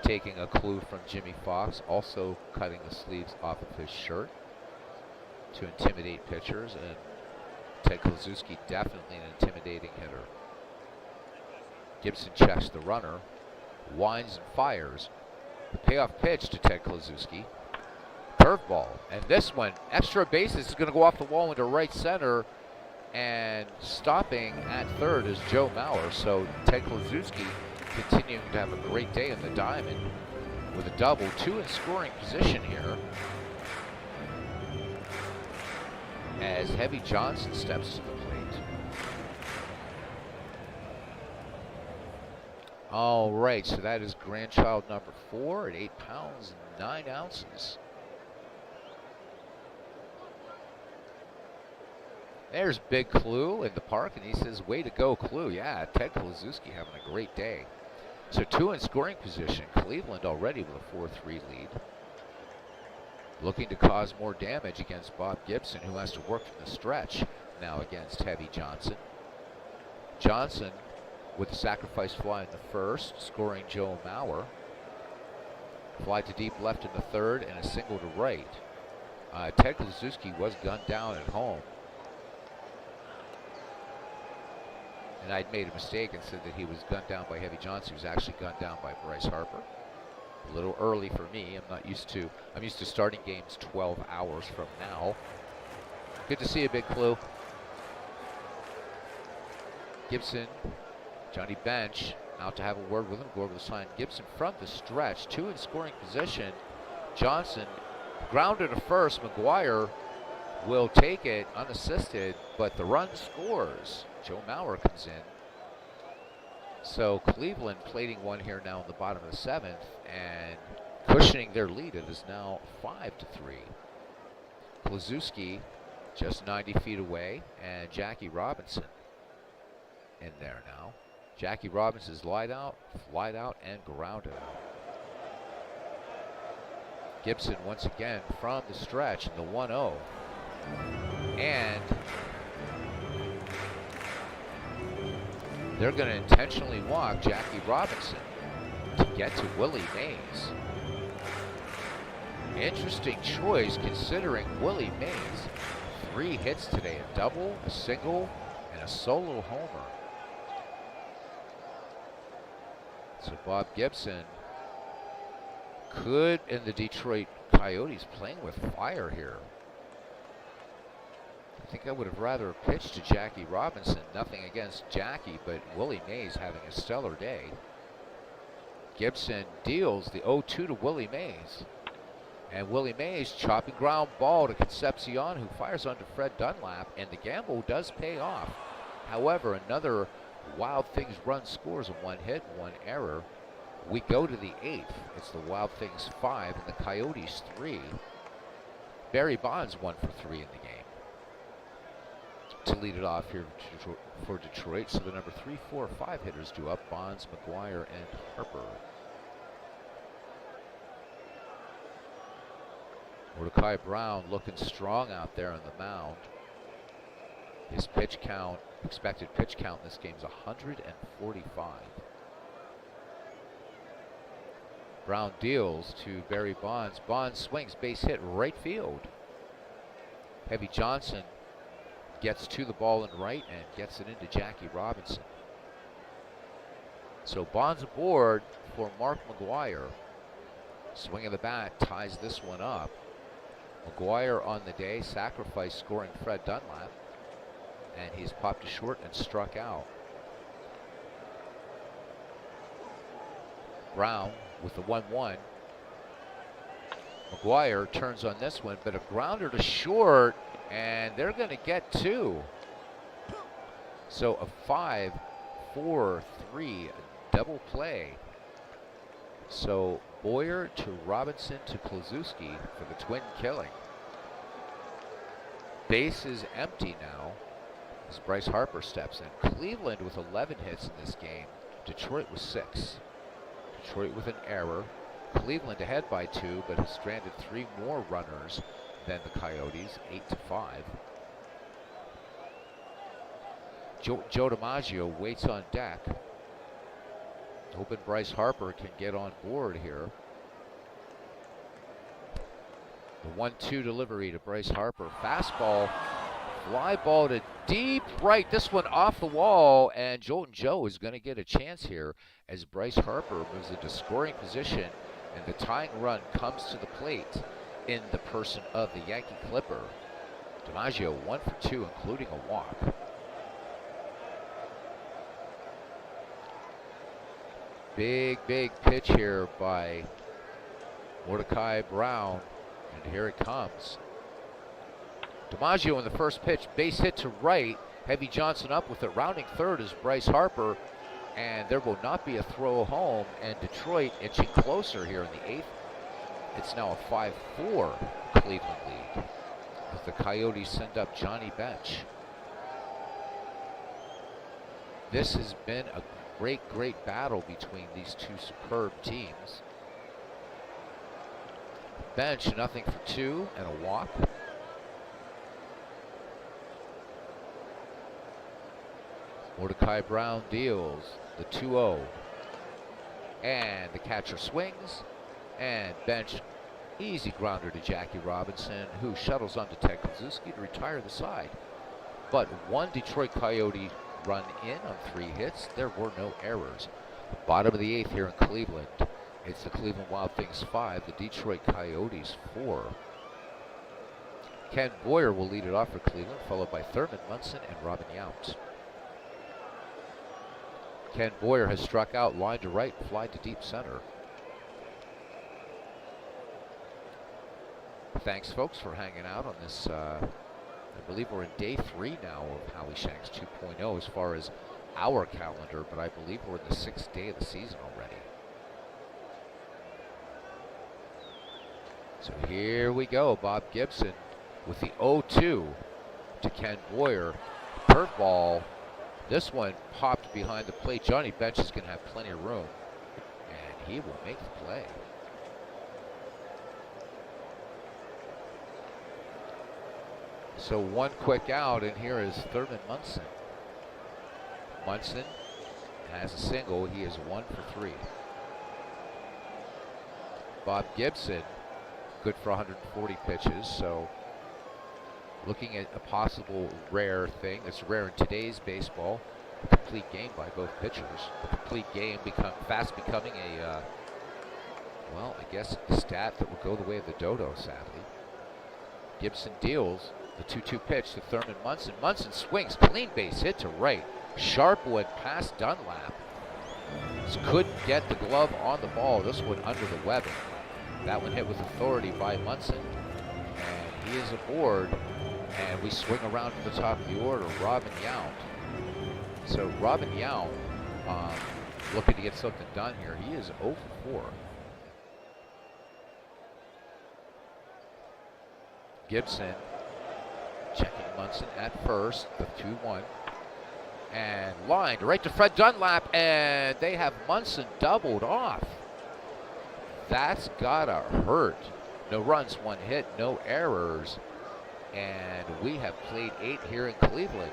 taking a clue from Jimmy Fox, also cutting the sleeves off of his shirt to intimidate pitchers, and Ted Kluszewski definitely an intimidating hitter. Gibson checks the runner, winds and fires. The payoff pitch to Ted Kluszewski. Curveball, and this one, extra bases, is going to go off the wall into right center, and stopping at third is Joe Mauer. So Ted Kluszewski continuing to have a great day in the diamond with a double, 2 in scoring position here as Heavy Johnson steps to the plate. All right, so that is grandchild number 4 at 8 pounds and 9 ounces. There's Big Clue in the park, and he says, way to go, Clue. Yeah, Ted Kluszewski having a great day. So 2 in scoring position. Cleveland already with a 4-3 lead. Looking to cause more damage against Bob Gibson, who has to work from the stretch now against Heavy Johnson. Johnson with a sacrifice fly in the first, scoring Joe Mauer. Fly to deep left in the third, and a single to right. Ted Kluszewski was gunned down at home. And I'd made a mistake and said that he was gunned down by Heavy Johnson. He was actually gunned down by Bryce Harper. A little early for me. I'm used to starting games 12 hours from now. Good to see a Big Clue. Gibson, Johnny Bench, out to have a word with him. Go over the sign. Gibson from the stretch, 2 in scoring position. Johnson grounded to first. McGuire will take it unassisted, but the run scores. Joe Mauer comes in. So Cleveland plating one here now in the bottom of the 7th and cushioning their lead. It is now 5-3. Kluszewski just 90 feet away, and Jackie Robinson in there now. Jackie Robinson's lied out, and grounded out. Gibson once again from the stretch in the 1-0. And they're going to intentionally walk Jackie Robinson to get to Willie Mays. Interesting choice considering Willie Mays. 3 hits today, a double, a single, and a solo homer. So Bob Gibson could, in the Detroit Coyotes, playing with fire here. I think I would have rather pitched to Jackie Robinson. Nothing against Jackie, but Willie Mays having a stellar day. Gibson deals the 0-2 to Willie Mays. And Willie Mays chopping ground ball to Concepcion, who fires onto Fred Dunlap, and the gamble does pay off. However, another Wild Things run scores, a 1 hit, 1 error. We go to the 8th. It's the Wild Things 5 and the Coyotes 3. Barry Bonds 1 for 3 in the game to lead it off here for Detroit. So the number 3, 4, 5 hitters due up: Bonds, McGuire, and Harper. Mordecai Brown looking strong out there on the mound. His pitch count, expected pitch count in this game is 145. Brown deals to Barry Bonds. Bonds swings, base hit, right field. Heavy Johnson gets to the ball in right and gets it into Jackie Robinson. So Bonds aboard for Mark McGuire. Swing of the bat ties this one up. McGuire on the day, sacrifice scoring Fred Dunlap. and he's popped to short and struck out. Brown with the 1-1. McGuire turns on this one, but a grounder to short, and they're going to get two. So a 5-4-3 double play. So Boyer to Robinson to Kluszewski for the twin killing. Base is empty now as Bryce Harper steps in. Cleveland with 11 hits in this game. Detroit with 6. Detroit with an error. Cleveland ahead by 2, but has stranded 3 more runners than the Coyotes, 8-5. Joe DiMaggio waits on deck, hoping Bryce Harper can get on board here. The 1-2 delivery to Bryce Harper. Fastball, fly ball to deep right. This one off the wall, and Jolton Joe is going to get a chance here as Bryce Harper moves into scoring position, and the tying run comes to the plate in the person of the Yankee Clipper. DiMaggio 1 for 2, including a walk. Big pitch here by Mordecai Brown, and here it comes. DiMaggio in the first pitch, base hit to right. Heavy Johnson up with it. Rounding third is Bryce Harper, and there will not be a throw home, and Detroit inching closer here in the 8th. It's now a 5-4 Cleveland lead as the Coyotes send up Johnny Bench. This has been a great battle between these two superb teams. Bench 0 for 2 and a walk. Mordecai Brown deals the 2-0. And the catcher swings. And Bench, easy grounder to Jackie Robinson, who shuttles onto Ted Kluszewski to retire the side. But one Detroit Coyote run in on 3 hits. There were no errors. Bottom of the 8th here in Cleveland. It's the Cleveland Wild Things 5, the Detroit Coyotes 4. Ken Boyer will lead it off for Cleveland, followed by Thurman Munson and Robin Yount. Ken Boyer has struck out, line to right, fly to deep center. Thanks, folks, for hanging out on this. I believe we're in day 3 now of Howie Shanks 2.0 as far as our calendar, but I believe we're in the 6th day of the season already. So here we go. Bob Gibson with the 0-2 to Ken Boyer. Curveball. This one popped behind the plate. Johnny Bench is going to have plenty of room, and he will make the play. So one quick out, and here is Thurman Munson. Munson has a single. He is 1 for 3. Bob Gibson, good for 140 pitches. So looking at a possible rare thing that's rare in today's baseball, a complete game by both pitchers. A complete game fast becoming a, well, I guess a stat that will go the way of the dodo, sadly. Gibson deals the 2-2 pitch to Thurman Munson. Munson swings, clean base hit to right. Sharpwood past Dunlap. Just couldn't get the glove on the ball. This one under the webbing. That one hit with authority by Munson. And he is aboard. And we swing around to the top of the order. Robin Yount. So Robin Yount looking to get something done here. He is 0 for 4. Gibson checking Munson at first, the 2-1. And lined right to Fred Dunlap, and they have Munson doubled off. That's gotta hurt. No runs, 1 hit, no errors. And we have played 8 here in Cleveland.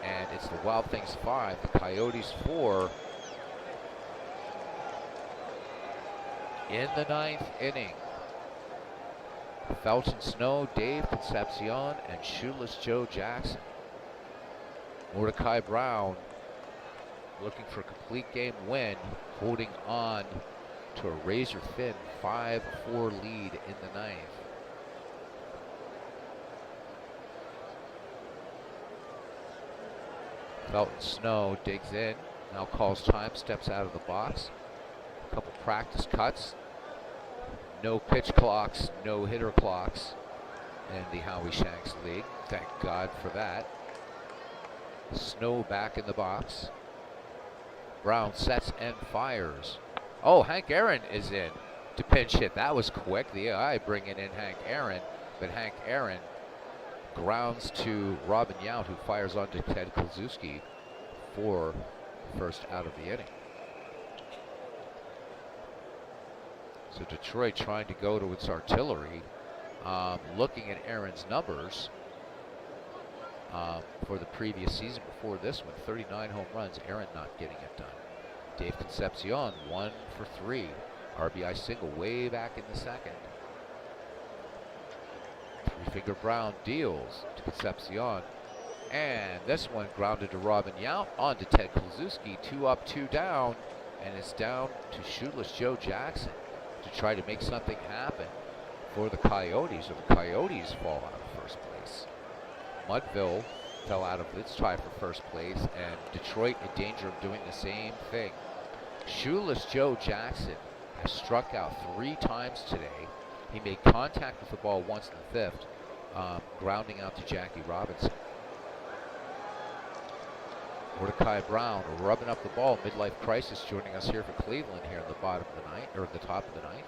And it's the Wild Things 5, the Coyotes 4. In the 9th inning. Felton Snow, Dave Concepcion, and Shoeless Joe Jackson. Mordecai Brown looking for a complete game win, holding on to a razor-thin 5-4 lead in the 9th. Felton Snow digs in, now calls time, steps out of the box. A couple practice cuts. No pitch clocks, no hitter clocks in the Howie Shanks League. Thank God for that. Snow back in the box. Brown sets and fires. Oh, Hank Aaron is in to pinch hit. That was quick. The AI bringing in Hank Aaron, but Hank Aaron grounds to Robin Yount, who fires onto Ted Kluszewski for first out of the inning. So Detroit trying to go to its artillery. Looking at Aaron's numbers for the previous season before this one, 39 home runs, Aaron not getting it done. Dave Concepcion, 1 for 3. RBI single way back in the second. Three-finger Brown deals to Concepcion. And this one grounded to Robin Yount, on to Ted Kluszewski. 2 up, 2 down. And it's down to Shoeless Joe Jackson to try to make something happen for the Coyotes, or the Coyotes fall out of first place. Mudville fell out of its tie for first place, and Detroit in danger of doing the same thing. Shoeless Joe Jackson has struck out 3 times today. He made contact with the ball once in the 5th, grounding out to Jackie Robinson. Mordecai Brown rubbing up the ball, midlife crisis, joining us here for Cleveland here in the bottom of the ninth, or the top of the ninth.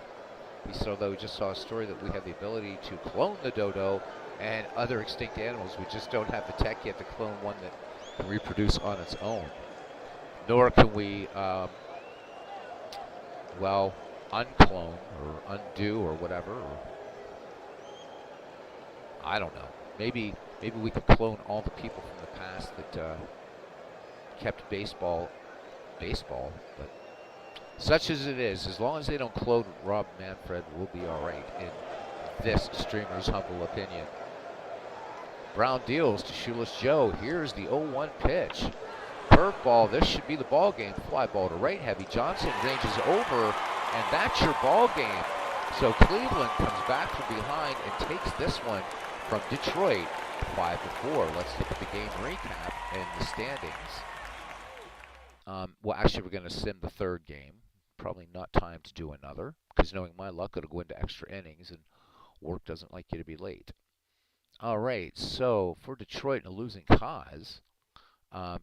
We just saw a story that we have the ability to clone the dodo and other extinct animals. We just don't have the tech yet to clone one that can reproduce on its own. Nor can we, unclone or undo or whatever. Or, I don't know. Maybe we could clone all the people from the past that kept baseball, but such as it is, as long as they don't clone Rob Manfred, we'll be all right, in this streamer's humble opinion. Brown deals to Shoeless Joe. Here's the 0-1 pitch. Curveball. This should be the ball game. Fly ball to right. Heavy Johnson ranges over, and that's your ball game. So Cleveland comes back from behind and takes this one from Detroit 5-4. Let's look at the game recap and the standings. Well, actually, we're going to sim the 3rd game. Probably not time to do another, because knowing my luck, it'll go into extra innings, and work doesn't like you to be late. All right, so for Detroit in a losing cause,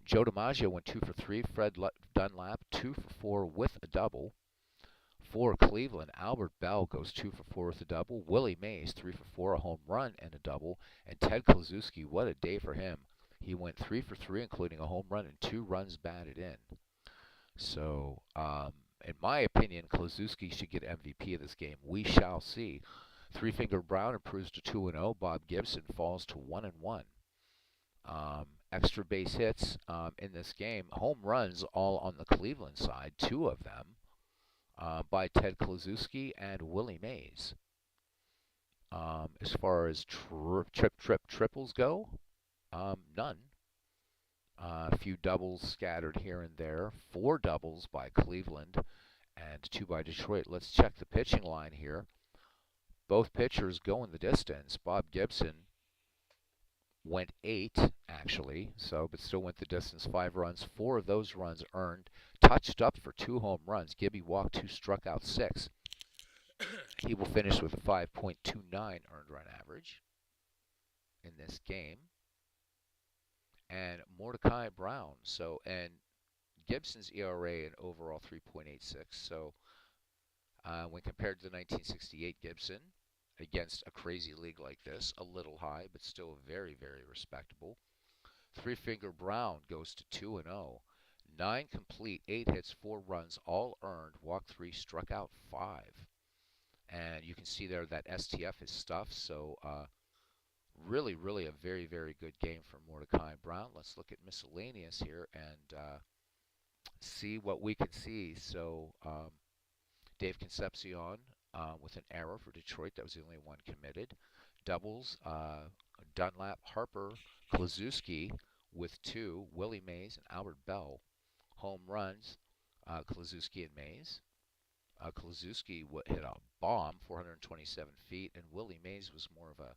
Joe DiMaggio went 2 for 3. Fred Dunlap 2 for 4 with a double. For Cleveland, Albert Bell goes 2 for 4 with a double. Willie Mays 3 for 4, a home run and a double. And Ted Kluszewski, what a day for him. He went 3 for 3, including a home run and 2 runs batted in. So, in my opinion, Kluszewski should get MVP of this game. We shall see. Three-Finger Brown improves to 2-0. Bob Gibson falls to 1-1. Extra base hits in this game. Home runs all on the Cleveland side, 2 of them by Ted Kluszewski and Willie Mays. As far as triples go, none. A few doubles scattered here and there. 4 doubles by Cleveland and 2 by Detroit. Let's check the pitching line here. Both pitchers going the distance. Bob Gibson went 8, actually, but still went the distance. 5 runs. 4 of those runs earned. Touched up for 2 home runs. Gibby walked 2, struck out 6. He will finish with a 5.29 earned run average in this game. And Mordecai Brown. And Gibson's ERA and overall 3.86. So when compared to the 1968 Gibson, against a crazy league like this, a little high, but still very, very respectable. Three-Finger Brown goes to 2-0. 9 complete, 8 hits, 4 runs, all earned, walked 3, struck out 5. And you can see there that STF is stuffed, so really, really a very, very good game for Mordecai Brown. Let's look at miscellaneous here and see what we can see. So Dave Concepcion with an error for Detroit. That was the only one committed. Doubles, Dunlap, Harper, Kluszewski with 2, Willie Mays and Albert Bell. Home runs, Kluszewski and Mays. Kluszewski hit a bomb, 427 feet, and Willie Mays was more of a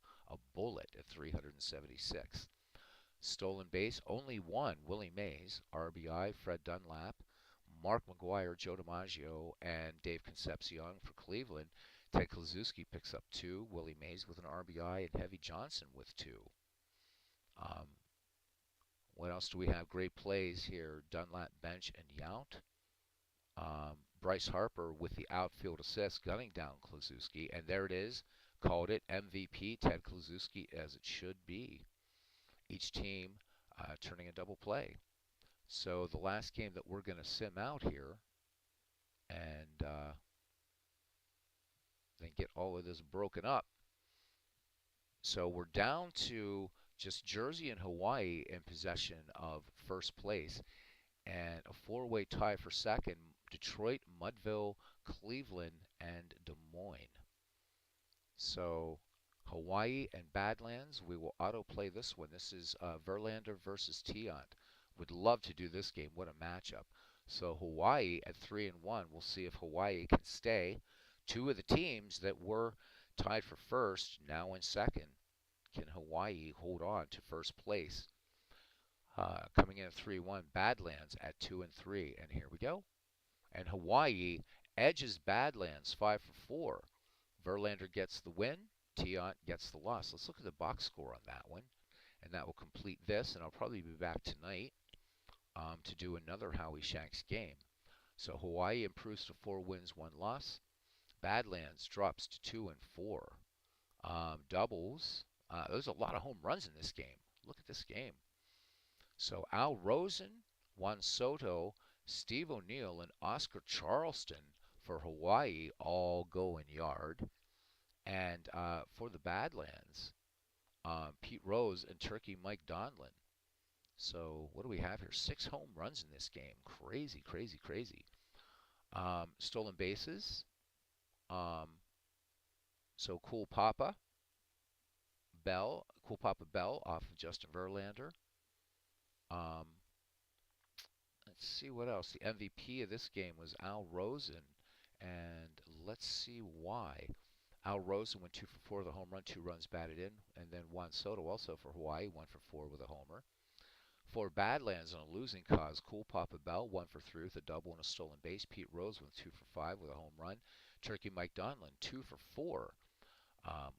bullet at 376. Stolen base, only one, Willie Mays. RBI, Fred Dunlap. Mark McGuire, Joe DiMaggio, and Dave Concepcion for Cleveland. Ted Kluszewski picks up two. Willie Mays with an RBI, and Heavy Johnson with two. Um, what else do we have? Great plays here. Dunlap, Bench, and Yount. Bryce Harper with the outfield assist, gunning down Kluszewski, and there it is. Called it MVP, Ted Kluszewski, as it should be. Each team turning a double play. So the last game that we're going to sim out here and then get all of this broken up. So we're down to just Jersey and Hawaii in possession of first place, and a four-way tie for second. Detroit, Mudville, Cleveland, and Des Moines. So Hawaii and Badlands, we will autoplay this one. This is Verlander versus Tiant. Would love to do this game. What a matchup. So Hawaii at 3-1. We'll see if Hawaii can stay. Two of the teams that were tied for first now in second. Can Hawaii hold on to first place? Coming in at 3-1, Badlands at 2-3. And here we go. And Hawaii edges Badlands 5-4. Verlander gets the win. Tiant gets the loss. Let's look at the box score on that one. And that will complete this. And I'll probably be back tonight to do another Howie Shanks game. So Hawaii improves to 4 wins, 1 loss. Badlands drops to 2-4. Doubles. There's a lot of home runs in this game. Look at this game. So Al Rosen, Juan Soto, Steve O'Neill, and Oscar Charleston for Hawaii all go in yard. And for the Badlands, Pete Rose and Turkey Mike Donlin. So what do we have here? 6 home runs in this game. Crazy, crazy, crazy. Stolen bases. So Cool Papa Bell off of Justin Verlander. Let's see what else. The MVP of this game was Al Rosen, and let's see why. Al Rosen went 2 for 4 with a home run, 2 runs batted in, and then Juan Soto also for Hawaii, 1 for 4 with a homer. For Badlands on a losing cause, Cool Papa Bell, 1 for 3 with a double and a stolen base. Pete Rose went 2 for 5 with a home run. Turkey Mike Donlin, 2 for 4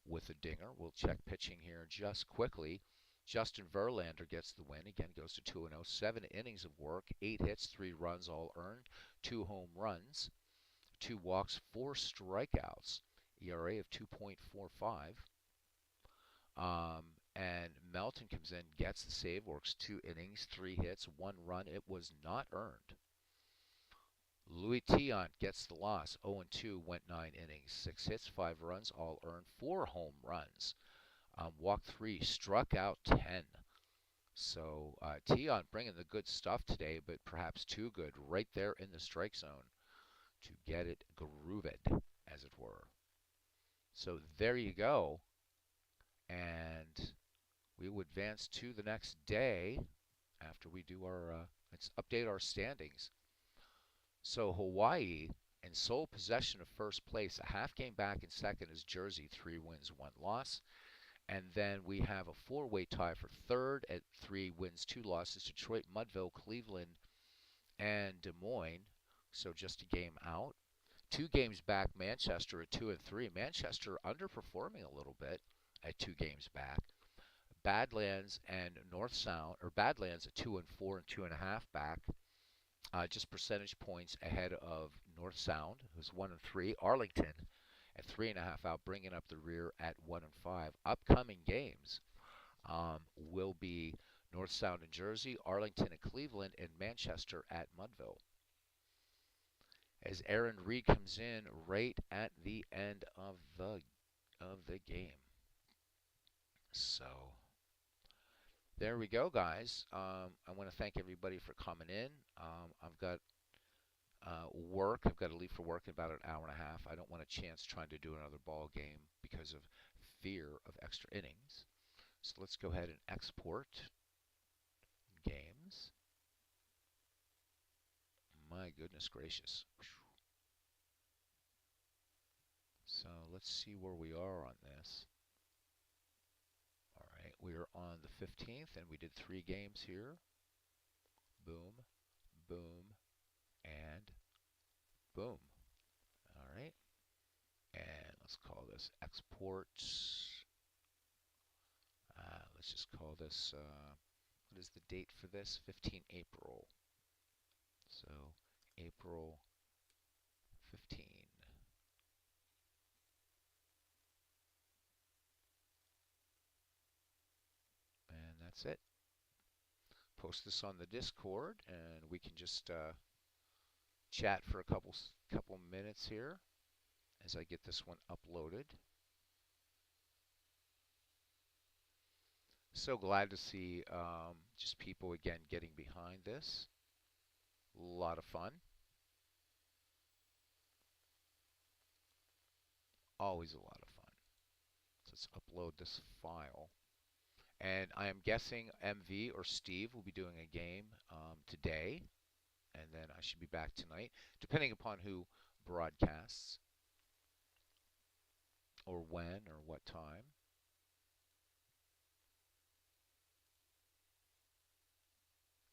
with a dinger. We'll check pitching here just quickly. Justin Verlander gets the win. Again, goes to 2-0. 7 innings of work, 8 hits, 3 runs all earned, 2 home runs, 2 walks, 4 strikeouts. ERA of 2.45. And Melton comes in, gets the save, works 2 innings, 3 hits, 1 run. It was not earned. Louis Tiant gets the loss. 0-2, went 9 innings, 6 hits, 5 runs, all earned, 4 home runs. Walked 3, struck out 10. So Tiant bringing the good stuff today, but perhaps too good right there in the strike zone to get it grooved, as it were. So there you go. And we will advance to the next day after we do our, let's update our standings. So Hawaii in sole possession of first place. A half game back in second is Jersey, 3 wins, 1 loss. And then we have a 4-way tie for third at 3 wins, 2 losses. Detroit, Mudville, Cleveland, and Des Moines. So just a game out. 2 games back, Manchester at 2-3. Manchester underperforming a little bit at 2 games back. Badlands and North Sound, or Badlands at 2-4 and 2.5 back. Just percentage points ahead of North Sound, who's 1-3. Arlington at 3.5 out, bringing up the rear at 1-5. Upcoming games will be North Sound and Jersey, Arlington and Cleveland, and Manchester at Mudville. As Aaron Reed comes in right at the end of the game. So there we go, guys. I want to thank everybody for coming in. I've got work. I've got to leave for work in about an hour and a half. I don't want a chance trying to do another ball game because of fear of extra innings. So let's go ahead and export games. My goodness gracious. So let's see where we are on this. All right, we are on the 15th, and we did 3 games here. Boom, boom, and boom. All right. And let's call this exports. Let's just call this, what is the date for this? 15 April. So April 15. And that's it. Post this on the Discord, and we can just chat for a couple minutes here as I get this one uploaded. So glad to see just people again getting behind this. A lot of fun. Always a lot of fun. So let's upload this file. And I am guessing MV or Steve will be doing a game today, and then I should be back tonight, depending upon who broadcasts or when or what time.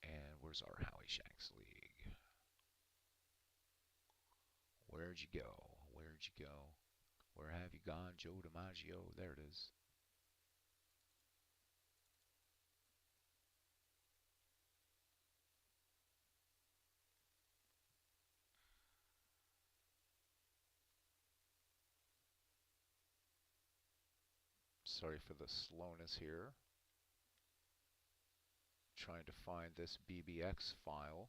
And where's our Howie Shanks League? Where'd you go? Where'd you go? Where have you gone, Joe DiMaggio? There it is. Sorry for the slowness here. Trying to find this BBX file,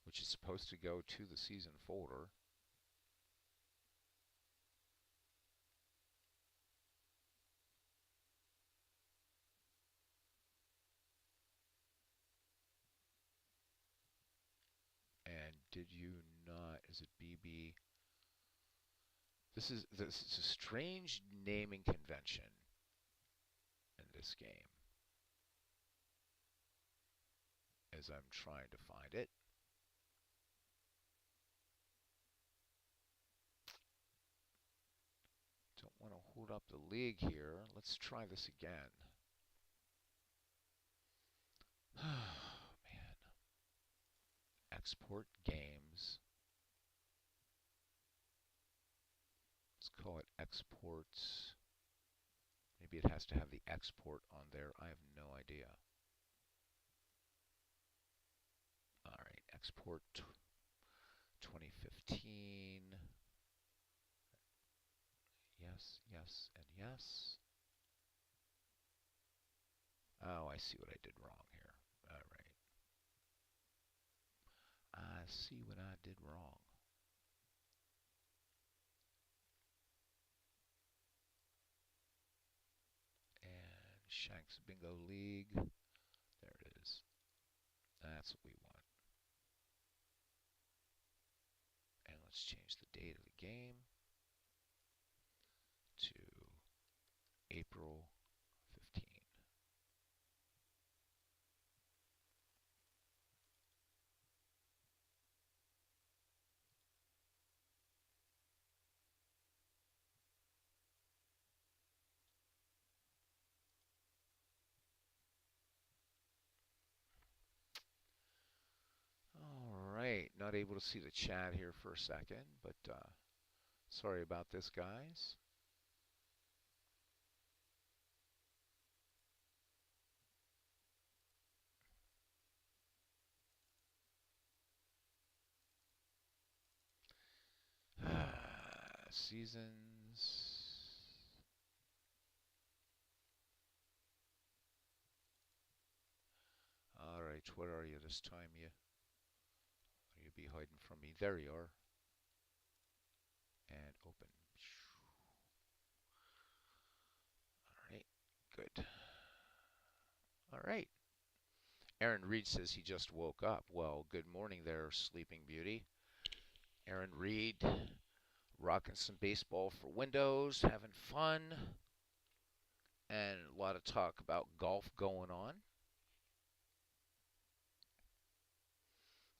which is supposed to go to the season folder. And did you not, is it BB? This is a strange naming convention in this game as I'm trying to find it. Don't want to hold up the league here. Let's try this again. Oh, man. Export games. Let's call it exports. Maybe it has to have the export on there. I have no idea. All right, export 2015. Yes, yes, and yes. Oh, I see what I did wrong here. All right. I see what I did wrong. And Shanks Bingo League. There it is. That's what we want. And let's change the date of the game to April 15. All right, not able to see the chat here for a second, but sorry about this, guys. Seasons. All right, what are you this time? You be hiding from me? There you are. And open. All right, good. All right. Aaron Reed says he just woke up. Well, good morning there, Sleeping Beauty. Aaron Reed, rocking some baseball for Windows, having fun, and a lot of talk about golf going on.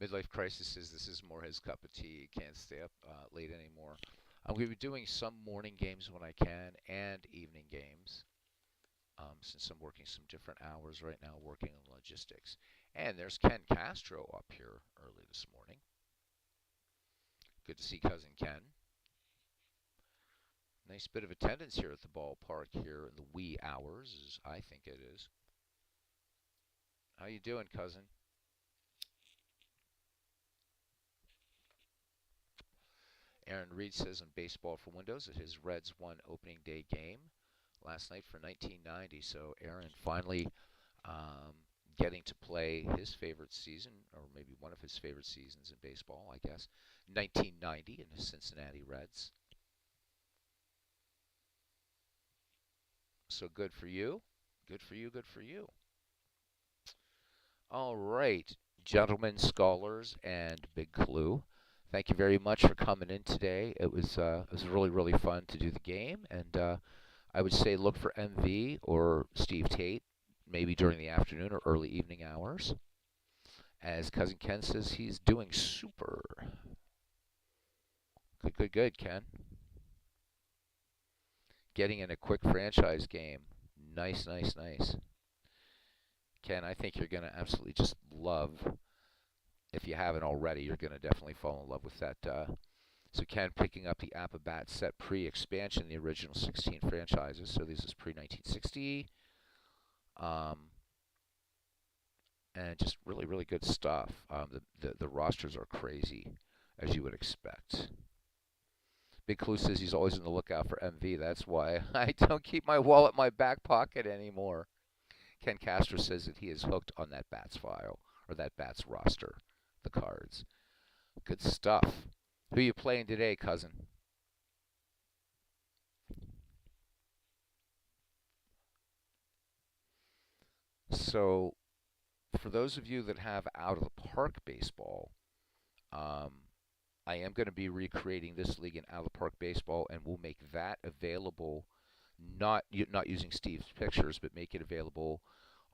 Midlife Crisis says this is more his cup of tea. He can't stay up late anymore. I'm going to be doing some morning games when I can and evening games. since I'm working some different hours right now working on logistics. And there's Ken Castro up here early this morning. Good to see Cousin Ken. Nice bit of attendance here at the ballpark here in the wee hours, as I think it is. How you doing, cousin? Aaron Reed says on Baseball for Windows that his Reds won opening day game last night for 1990. So Aaron finally um, getting to play his favorite season, or maybe one of his favorite seasons in baseball, I guess, 1990 in the Cincinnati Reds. So good for you. Good for you. Good for you. All right, gentlemen, scholars, and Big Clue. Thank you very much for coming in today. It was really fun to do the game, and I would say look for MV or Steve Tate maybe during the afternoon or early evening hours. As Cousin Ken says, he's doing super. Good, Ken. Getting in a quick franchise game. Nice. Ken, I think you're going to absolutely just love, if you haven't already, you're going to definitely fall in love with that. So Ken picking up the Appabat set pre-expansion, the original 16 franchises. So this is pre-1960. Um, and just really good stuff. The rosters are crazy, as you would expect. Big Clue says he's always on the lookout for MV. That's why I don't keep my wallet in my back pocket anymore. Ken Castro says that he is hooked on that Bats file, or that Bats roster, the cards. Good stuff. Who you playing today, cousin? So, for those of you that have out of the park baseball, um, I am going to be recreating this league in out of the park baseball, and we'll make that available. Not using Steve's pictures, but make it available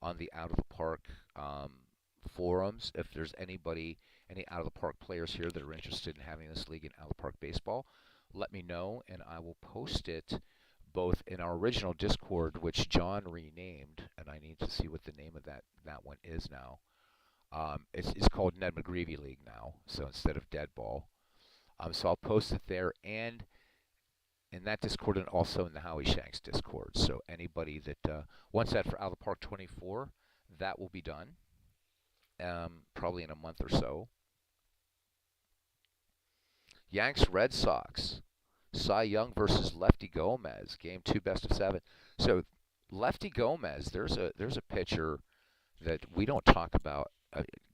on the out of the park forums. If there's any out of the park players here that are interested in having this league in out of the park baseball, let me know, and I will post it both in our original Discord, which John renamed, and I need to see what the name of that one is now. It's called Ned McGreevy League now, so instead of Dead Ball. So I'll post it there and in that Discord and also in the Howie Shanks Discord. So anybody that wants that for Out of the Park 24, that will be done probably in a month or so. Yanks Red Sox. Cy Young versus Lefty Gomez. Game 2, best of 7. So Lefty Gomez, there's a pitcher that we don't talk about.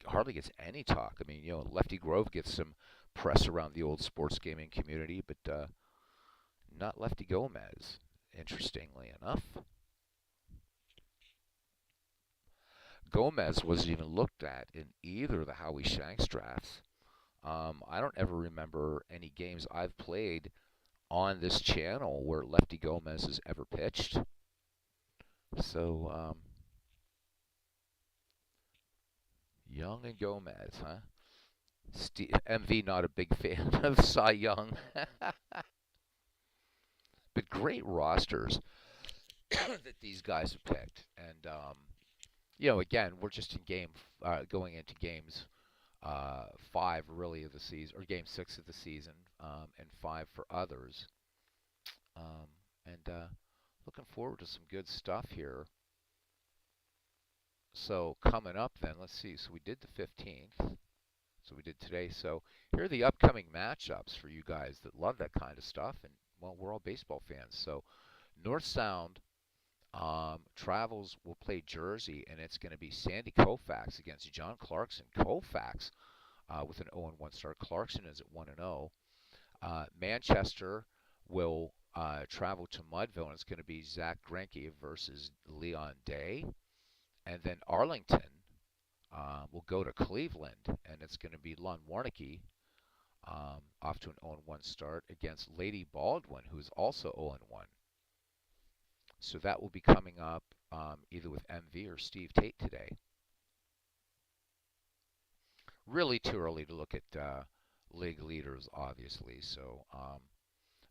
Hardly gets any talk. I mean, Lefty Grove gets some press around the old sports gaming community, but not Lefty Gomez, interestingly enough. Gomez wasn't even looked at in either of the Howie Shanks drafts. I don't ever remember any games I've played on this channel where Lefty Gomez has ever pitched. So, Young and Gomez, huh? MV not a big fan of Cy Young, but great rosters that these guys have picked. And again, we're just in going into games 5 really of the season, or game 6 of the season, and 5 for others. Um, and looking forward to some good stuff here. So coming up then, let's see. So we did the 15th. So we did today. So here are the upcoming matchups for you guys that love that kind of stuff. And, well, we're all baseball fans. So North Sound travels will play Jersey, and it's going to be Sandy Koufax against John Clarkson. Koufax with an 0-1 start. Clarkson is at 1-0. Manchester will travel to Mudville, and it's going to be Zach Greinke versus Leon Day. And then Arlington will go to Cleveland, and it's going to be Lon Warnicki off to an 0-1 start against Lady Baldwin, who's also 0-1. So that will be coming up either with MV or Steve Tate today. Really too early to look at league leaders, obviously. So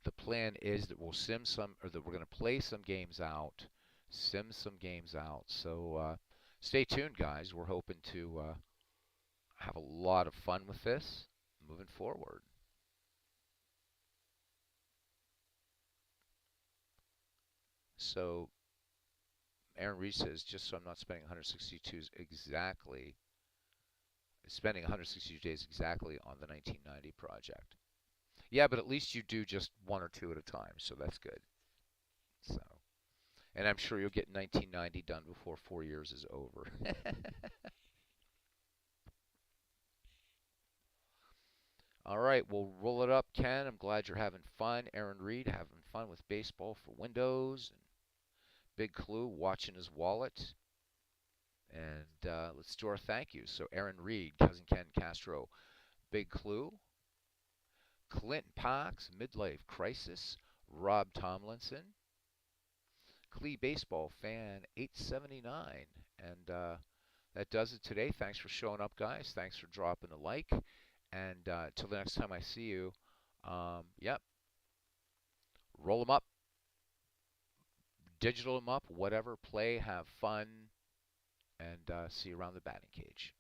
the plan is that we'll sim some, or that we're going to play some games out, sim some games out. So stay tuned, guys. We're hoping to have a lot of fun with this moving forward. So Aaron Reed says, just so I'm not spending 162 exactly, spending 162 days exactly on the 1990 project. Yeah, but at least you do just one or two at a time, so that's good. So, and I'm sure you'll get 1990 done before 4 years is over. All right, we'll roll it up, Ken. I'm glad you're having fun. Aaron Reed having fun with baseball for Windows. And Big Clue watching his wallet. And let's do our thank you. So Aaron Reed, Cousin Ken Castro, Big Clue, Clinton Parks, Midlife Crisis, Rob Tomlinson, Clee Baseball Fan 879. And that does it today. Thanks for showing up, guys. Thanks for dropping a like. And till the next time I see you, yep, roll them up, digital them up, whatever, play, have fun, and see you around the batting cage.